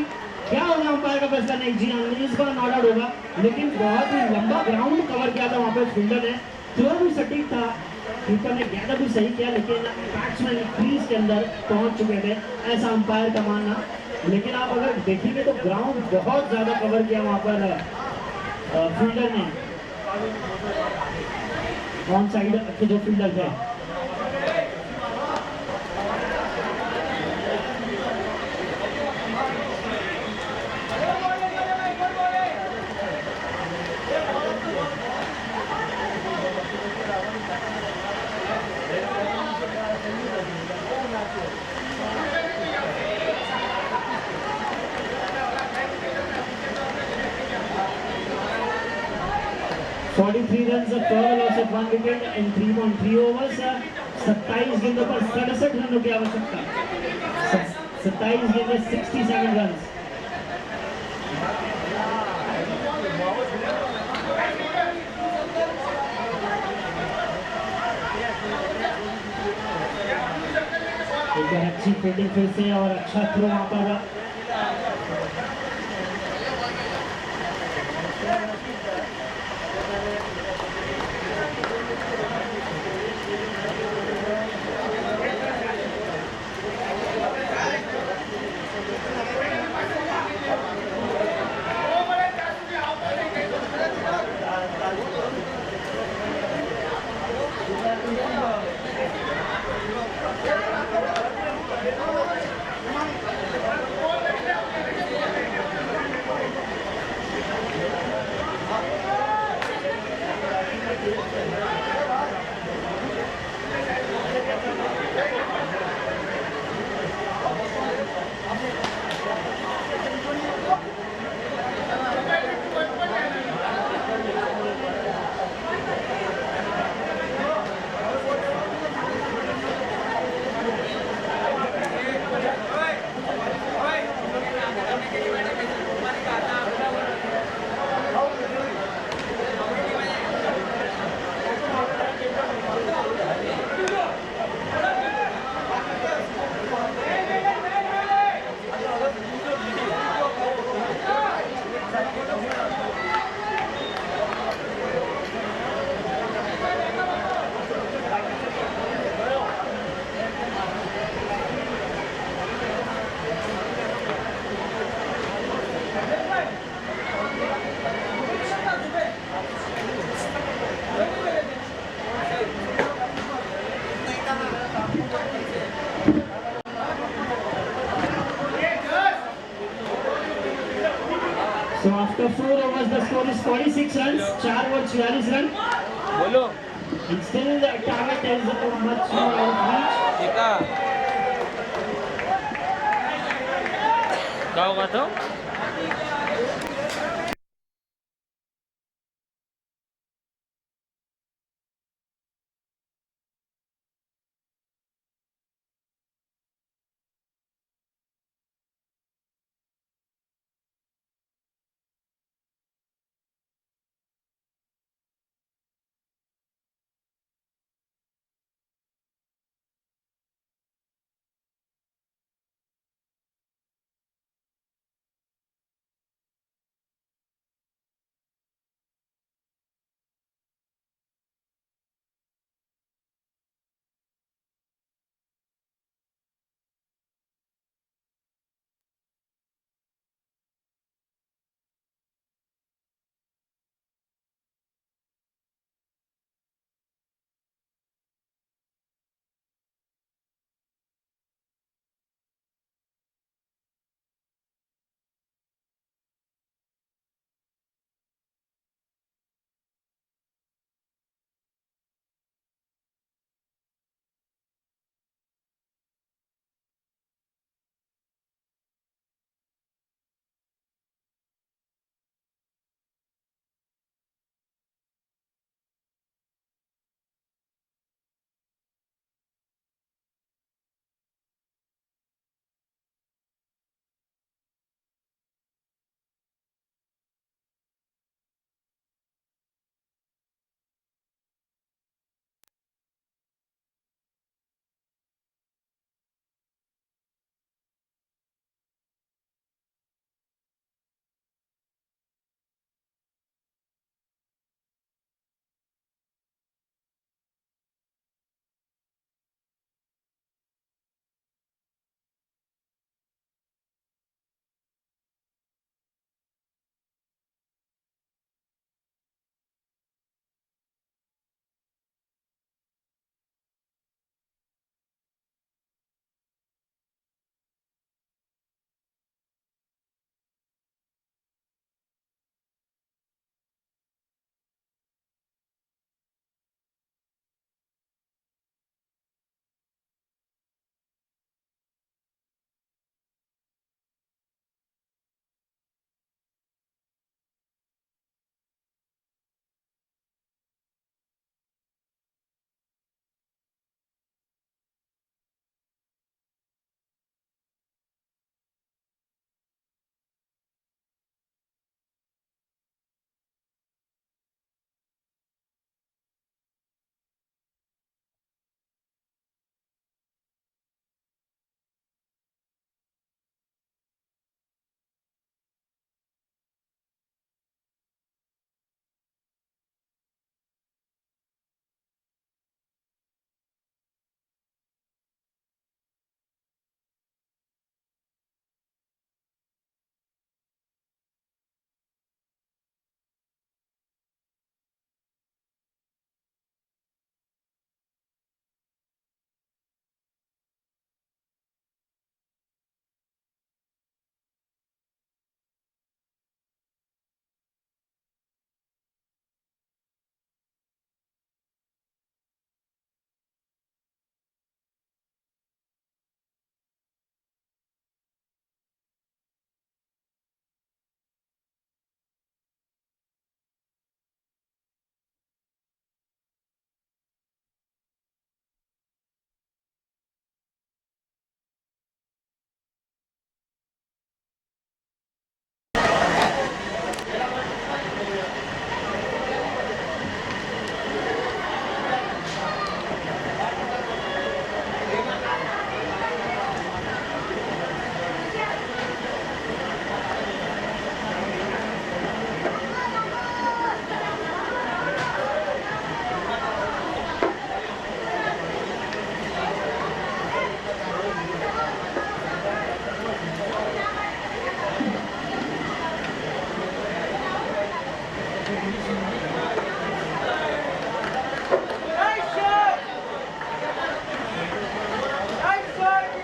क्या होगा अंपायर का फैसला? नहीं जी हाँ, इस बार नॉट आउट होगा, लेकिन बहुत ही लंबा ग्राउंड कवर किया था वहां पे फील्डर ने। थ्रो भी सटीक था, कीपर ने गेंद भी सही किया, लेकिन बैट्समैन क्रीज के अंदर पहुंच चुके थे, ऐसा अंपायर का मानना। लेकिन आप अगर देखेंगे तो ग्राउंड बहुत ज्यादा कवर किया वहां पर फील्डर ने, ऑन साइड के जो फील्डर थे। 43 runs for a loss of 1 wicket in 3.3 overs. 27 गेंदों पर 67 रनों की आवश्यकता. 27 गेंदें 67 runs. एक बार अच्छी फील्डिंग फिर से और अच्छा थ्रो वहां पर. So after 4 overs, the score is 46 runs, 4 over 46 run. बोलो And still the target is much more out of reach. टीका क्या होगा तो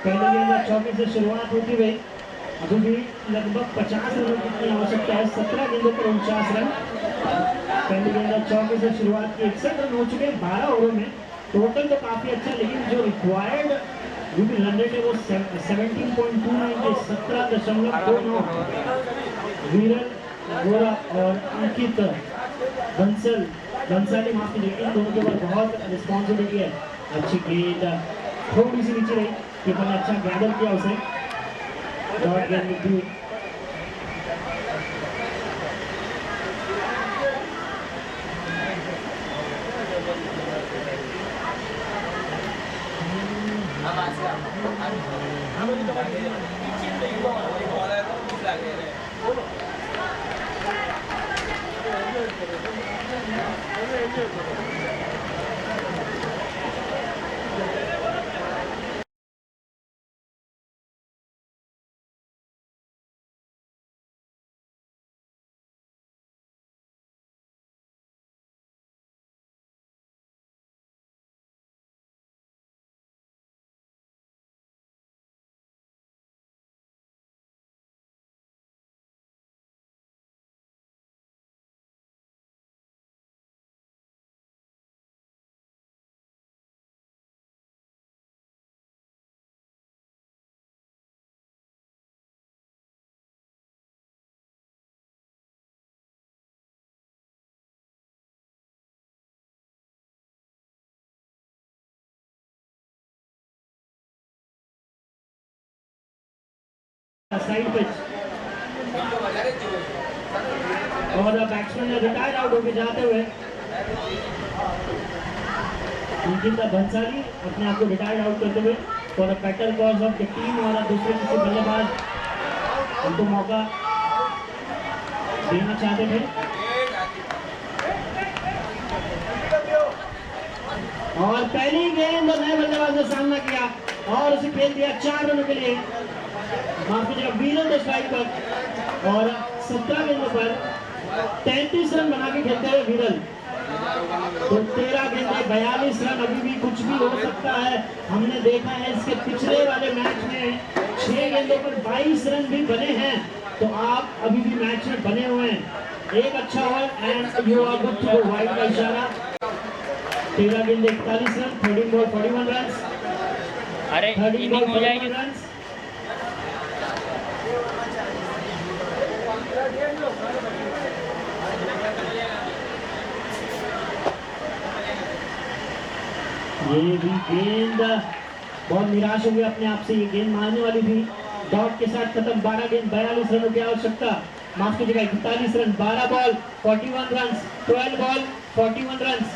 पहले गेंद चौके से शुरुआत होती हुई अभी भी लगभग 50 रनों की आवश्यकता है। 17 गेंदों पर 49 रन। पहली गेंद चौके से शुरुआत की 61 रन हो चुके हैं 12 ओवरों में। टोटल तो काफी अच्छा, लेकिन जो रिक्वायर्ड रन रेट है वो 17.29 के 17.29। वीरल गोरा और अंकित बंसाली माफ कीजिए, इन दोनों के ऊपर बहुत रिस्पॉन्सिबिलिटी है। अच्छी गेंद थोड़ी सी नीचे रही, कीपर ने अच्छा गैदर किया उसे। डॉट गेंद भी साइड पिच और बैट्समैन ने रिटायर आउट होकर जाते हुए अंकित बंसाली अपने आप को रिटायर आउट करते हुए for the better cause of the team. और दूसरे किसी बल्लेबाज उनको मौका देना चाहते थे और पहली गेंद नए बल्लेबाज ने सामना किया और उसे खेल दिया 4 रनों के लिए। माफ कीजिएगा, वीरल द स्ट्राइक पर और 17 गेंदों पर 33 रन बना के खेलते हुए वीरल। तो 13 गेंदे 42 रन, अभी भी कुछ भी हो सकता है। हमने देखा है इसके पिछले वाले मैच में 6 गेंदों पर 22 रन भी बने हैं। तो आप अभी भी मैच में बने हुए हैं। एक अच्छा over and you are good to go, wide का इशारा। 13 गेंदे 41 रन, 13 बॉल 41 रन। अरे 13 बॉल हो जाएगी 41 रन। ये भी गेंद बहुत निराश हो गया अपने आप से, ये गेंद मारने वाली थी। डॉट के साथ खत्म, 12 गेंद 42 रनों की आवश्यकता। माफ कीजिएगा 41 run, 12 ball 41 run, 12 ball 41 run.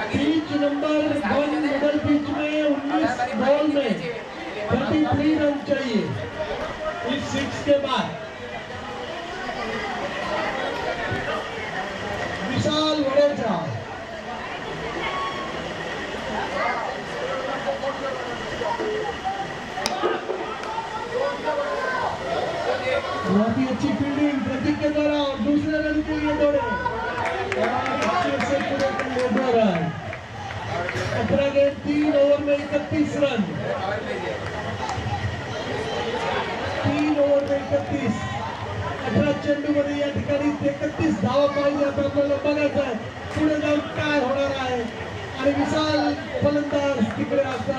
Pitch number 1 middle pitch में 19 बॉल में 33 रन चाहिए इस 6 के बाद। विशाल वडेजा बहुत ही अच्छी फील्डिंग प्रतीक के द्वारा और दूसरे रन के लिए दौड़े और अच्छे से पूरे कर लिए 2 रन। 18 गेंद 3 ओवर में 31 रन। 3 ओवर में 31. 18 चेंडूमध्ये या ठिकाणी 31 धावा पाहिजे. आता आपल्याला बघायचं आहे पुढे जाऊन काय होणार आहे आणि विशाल फलंदाज तिकडे आता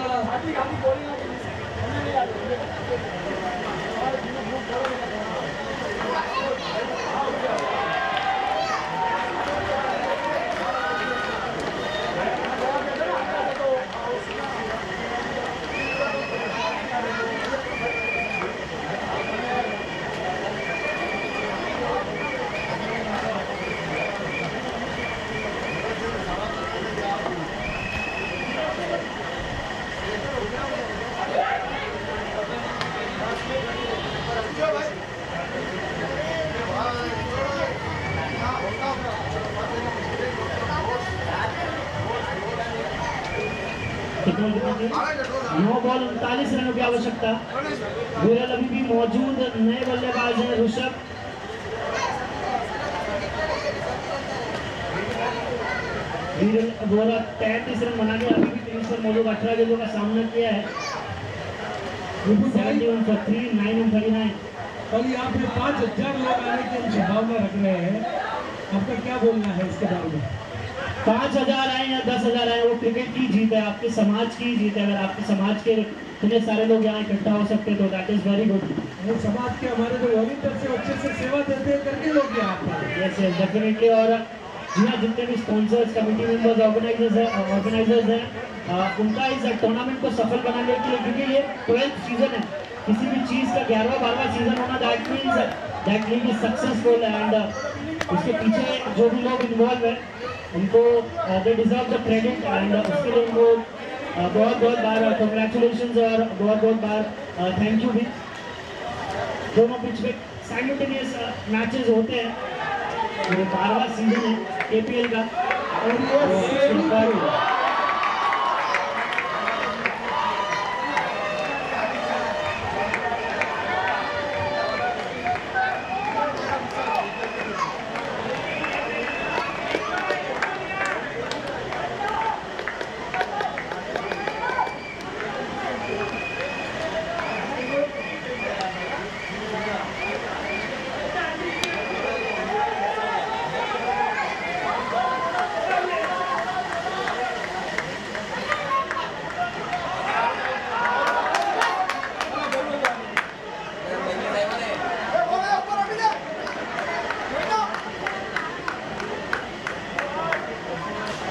नौ बॉल 39 रनों की आवश्यकता। विरल अभी भी मौजूद नए बल्लेबाज हैं ऋषभ। विरल द्वारा 33 रन बना के अभी भी क्रीज पर मौजूद 18 गेंदों का सामना किया है। 71 for 3, 9 and 39। और यहाँ पे 5000 लोग आने की हम संभावना रख रहे हैं। आपका क्या बोलना है इसके बारे में? 5000 आए या 10,000 आए, वो क्रिकेट की जीत है, आपके समाज की जीत है। अगर आपके समाज के इतने सारे लोग यहाँ इकट्ठा हो सकते हैं तो दैट इज वेरी गुड। ये समाज के हमारे जो वॉलंटियर से अच्छे से सेवा देते हैं करके लोग यहाँ आते हैं। Yes yes definitely. और जी हाँ, जितने भी स्पॉन्सर्स, कमेटी मेंबर्स, ऑर्गेनाइजर्स हैं, उनका इस टूर्नामेंट को सफल बनाने के लिए, क्योंकि ये 12th सीजन है, किसी भी चीज़ का 11वां 12वां सीजन होना that means that league is successful. And उसके पीछे जो भी लोग इन्वॉल्व हैं उनको they deserve the credit and उसके लिए उनको बहुत बहुत बार कंग्रेचुलेशंस और बहुत बहुत बार थैंक यू भी। दोनों पिच पे साइमल्टेनियस मैचेस होते हैं। ये 12वां सीजन है KPL का और ये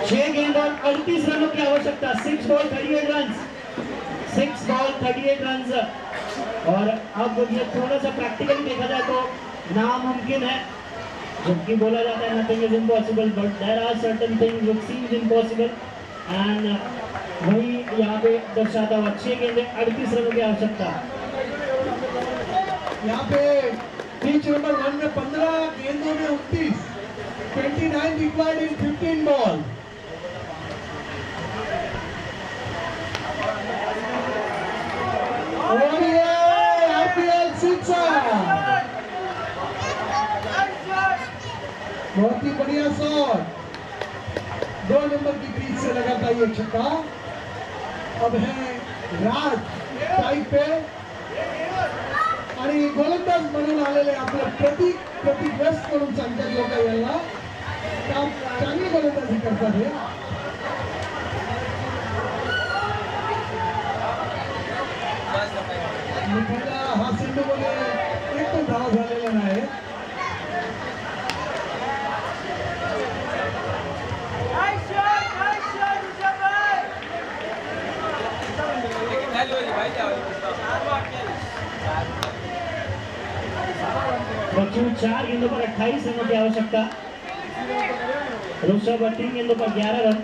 6 गेंद और 38 रनों की आवश्यकता। 6 बॉल 38 रन, 6 बॉल 38 रन। और अब ये थोड़ा सा प्रैक्टिकली देखा जाए तो नामुमकिन है, जबकि बोला जाता है nothing is impossible, but there are certain things which seems impossible. And वही यहाँ पे दर्शाता हुआ 6 गेंद 38 रनों की आवश्यकता। यहाँ पे पिच नंबर 1 में 15 गेंदों में 29, 29 रिक्वायर्ड इन 15 बॉल। और ये IPL सिक्सर, बहुत ही बढ़िया शॉट, 2 नंबर की क्रीज से लगाता ये छक्का। अब है राज टाइप पे आणि गोलंदाज म्हणून आलेले आपले प्रतीक वेस्ट म्हणून सांगतात लोक याला, काम चांगली गोलंदाजी करतात हे। पहिला हा सिंधूमध्ये एक पण धावा झालेला नाही। बच्चू 4 गेंदों पर 28 रनों की आवश्यकता। ऋषभ 3 गेंदों पर 11 रन।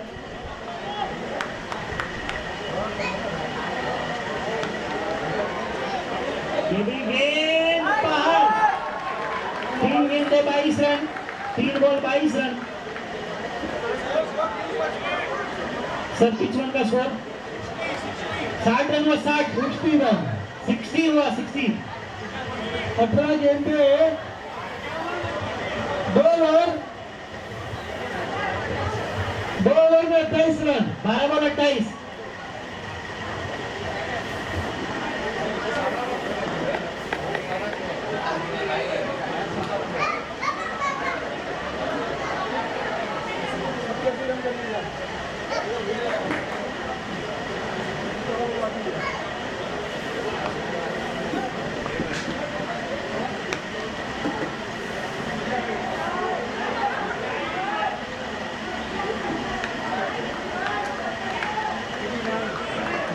ये भी गेंद बाहर। 3 गेंदों 22 run, 3 ball 22 run. Sir pitch one का स्कोर 60 रन हुआ, 60 60 रन 60 हुआ 60। 18 गेंदे 2 ओवर में 28 रन। 12 बॉल 28।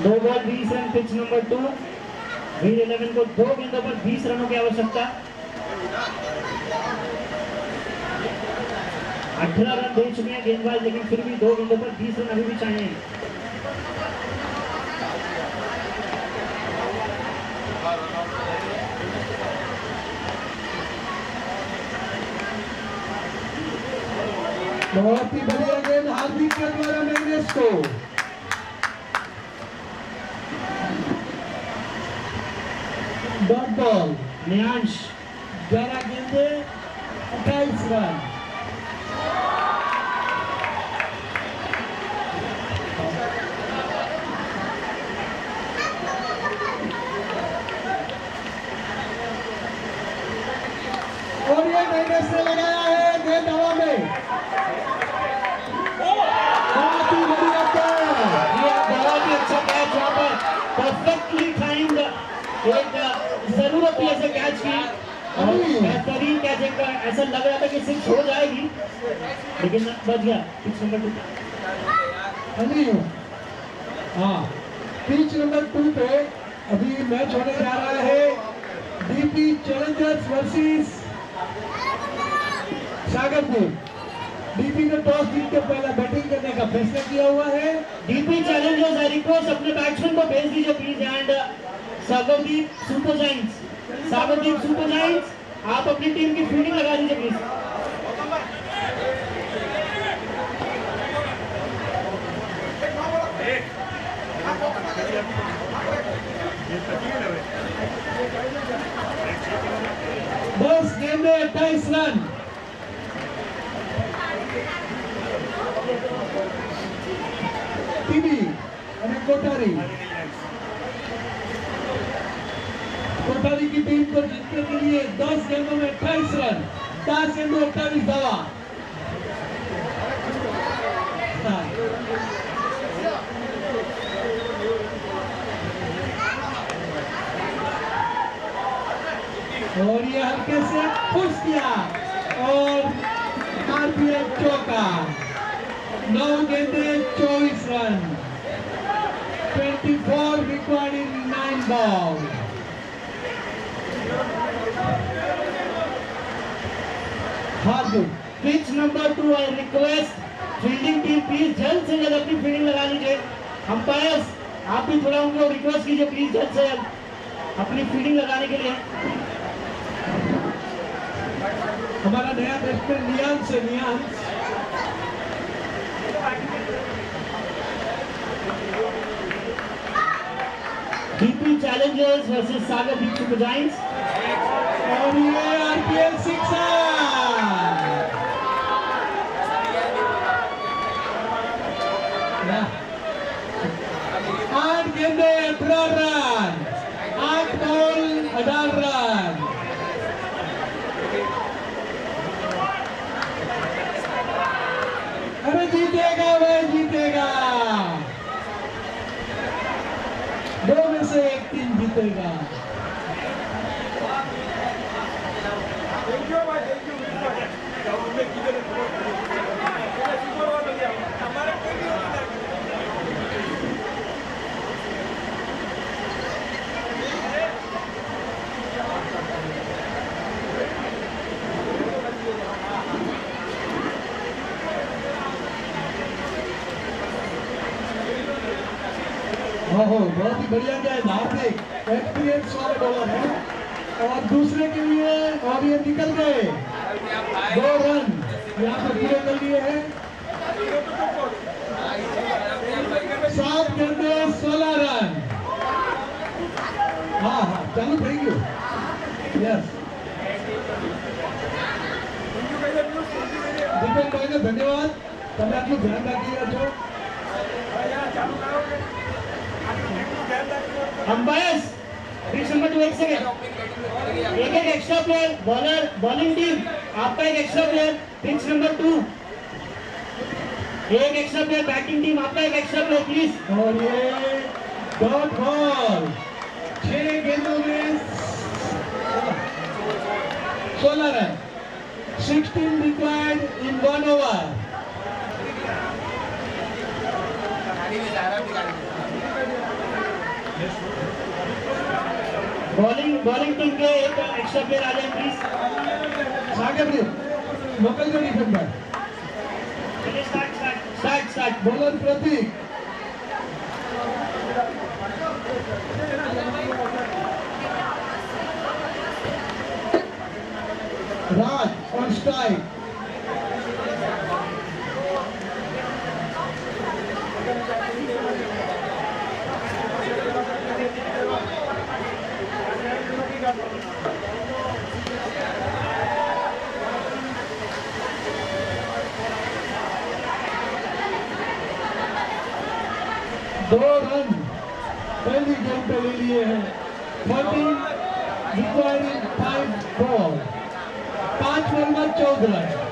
दो बॉल 20 रन, पिच नंबर 2। वीर 11 को 2 गेंदों पर 20 रनों की आवश्यकता। 18 रन दे चुके हैं गेंदबाज, लेकिन फिर भी 2 गेंदों पर 20 रन अभी भी चाहिए। बहुत ही बढ़िया गेंद हार्दिक के द्वारा मैग्नेस को। Dot ball. नियांश 11 गेंदे 28 रन। और ये मैग्नेस ने लगाया है गेंद हवा में। बहुत ही बढ़िया कैच। ये बहुत ही अच्छा कैच, वहां पर परफेक्टली टाइम्ड एक जरूरत थी ऐसे कैच की, और बेहतरीन कैच। एक ऐसा लग रहा था कि 6 हो जाएगी, लेकिन बच गया। Pitch number 2। हाँ, पिच नंबर 2 पे अभी मैच होने जा रहा है। DP challengers versus Sagarpur. DP ने टॉस जीत के पहला बैटिंग करने का फैसला किया हुआ है। डीपी चैलेंजर्स, आई रिक्वेस्ट अपने बैट्समैन को भेज दीजिए please. And Sagardeep super giants, आप अपनी टीम की फील्डिंग लगा दीजिए प्लीज। दस गेंदे 28 रन। टीवी और कोठारी की टीम को जीतने के लिए 10 गेंदों में 28 रन, 10 गेंदों 28 धावा। और ये हल्के से पुश किया और आरपीएफ चौका। 9 गेंदे 24 run, 24 required in 9 ball. Hardik pitch number 2, I request fielding team please जल्द से जल्द अपनी फील्डिंग लगा लीजिए। अंपायर्स आप भी थोड़ा उनको रिक्वेस्ट कीजिए प्लीज जल्द से जल्द अपनी फील्डिंग लगाने के लिए। हमारा नया बैट्समैन नियांश है। Niyansh D P challengers versus Sagardeep super giants. और ये आरपीएल 6 8 गेंदे 18 रन, 8 बॉल 18 रन। अरे जीतेगा वह जीतेगा, 2 में से 1 टीम जीतेगा। ओहो, बहुत ही बढ़िया गेंद। हार्दिक एक्सपीरियंस वाले बॉलर है। और दूसरे के लिए और ये निकल गए 2 रन यहाँ पर पूरे कर लिए हैं। 7 गेंदे 16 रन। हाँ हाँ, चालू थैंक यू। यस દીપકભાઈને ધન્યવાદ તમે આટલું ધ્યાન રાખી રહ્યા છો अंपायर्स पिच नंबर 2 एक सेकंड एक extra player bowler bowling team आपका एक एक्स्ट्रा प्लेयर पिच नंबर 2 एक एक्स्ट्रा प्लेयर बैटिंग टीम आपका एक एक्स्ट्रा प्लेयर प्लीज और ये डॉट बॉल 6 गेंदों में 16 run 16 required in 1 over bowling team के एक एक्स्ट्रा प्लेयर आ जाए प्लीज सागर जी लोकल जो defender start bowler Prateek Raj on strike दो रन पहली गेंद पे ले लिए हैं 13 requiring 5 बॉल 5 बॉल में 14 रन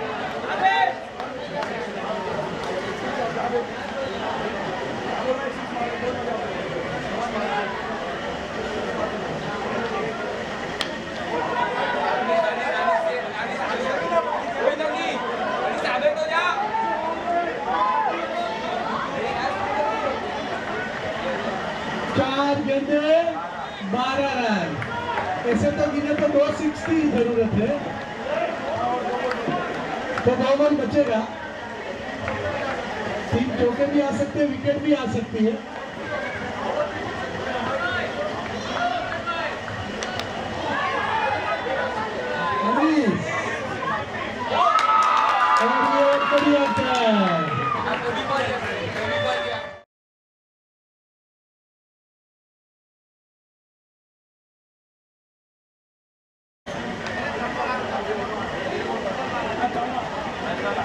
चार गेंदे 12 रन ऐसे तो गिने तो 2 6 की जरूरत है तो 9 रन बचेगा 3 चौके भी आ सकते हैं विकेट भी आ सकती है अनीस और ये बढ़िया कैच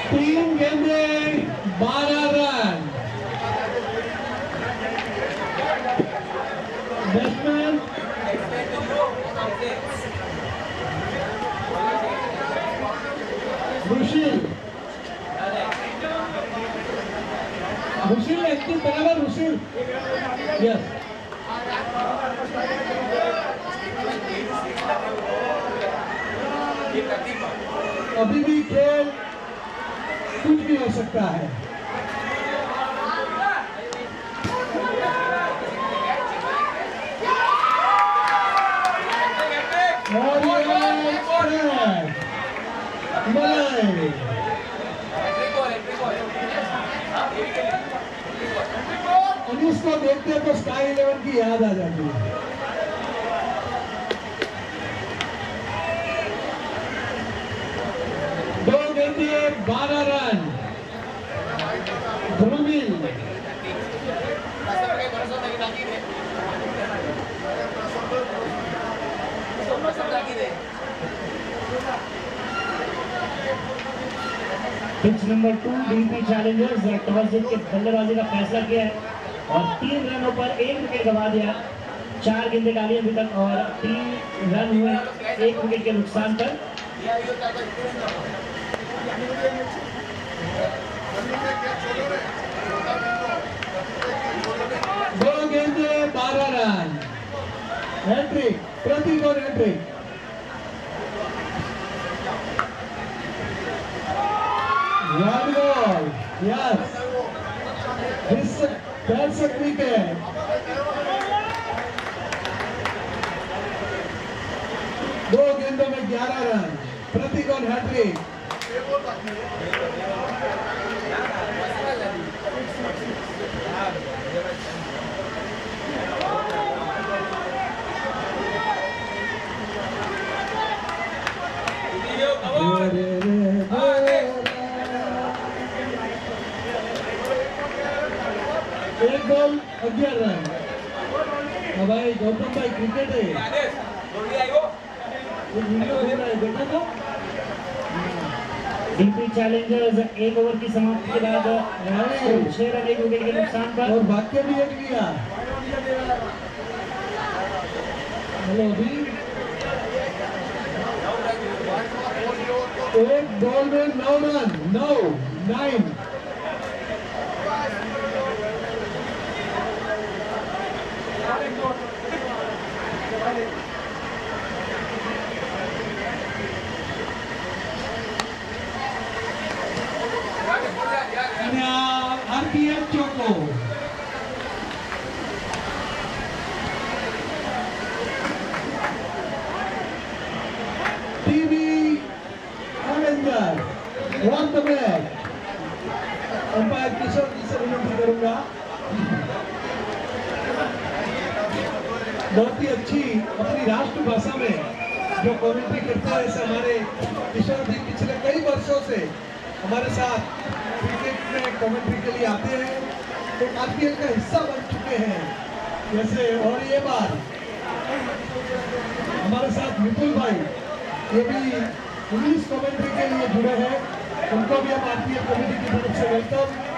तीन गेंदे 12 रन बैट्समैन रुशील एक्टिव बराबर रुशील यस अभी भी खेल कुछ भी हो सकता है और अनीस को देखते तो स्काई 11 की याद आ जाती है दो गेंदे 12 run Dhruvil pitch number 2 D P challengers toss जीत के बल्लेबाजी का फैसला किया है और 3 रनों पर 1 विकेट गंवा दिया 4 गेंदें डाली अभी तक और 3 रन हुए 1 विकेट के नुकसान पर दो गेंदे 12 रन हैट्रिक प्रतीक और hat trick One goal. Yes. That's a cricket. दो गेंदों में 11 रन प्रतीक और हैट्रिक एक बॉल 11 रन भाई गौतम भाई क्रिकेट है ये वीडियो हो रहा है, देखा तो? डीपी चैलेंजर्स एक ओवर की समाप्ति के बाद 6 रन 1 विकेट के नुकसान पर। और वाक्य भी एक लिया। हेलो अभी एक बॉल में 9 run, 9 RPM Choco. TV Avenger, want the back. Umpire Kishore ji से विनती करूंगा। बहुत ही अच्छी अपनी राष्ट्रभाषा में जो कमेंट्री करते हैं, ऐसे हमारे किशोर जी पिछले कई वर्षों से हमारे साथ क्रिकेट में कमेंट्री के लिए आते हैं, तो आईपीएल का हिस्सा बन चुके हैं जैसे। और ये बार हमारे साथ विपुल भाई, ये भी इंग्लिश कमेंट्री के लिए जुड़े हैं, उनको भी हम आईपीएल कमेटी की तरफ से वेलकम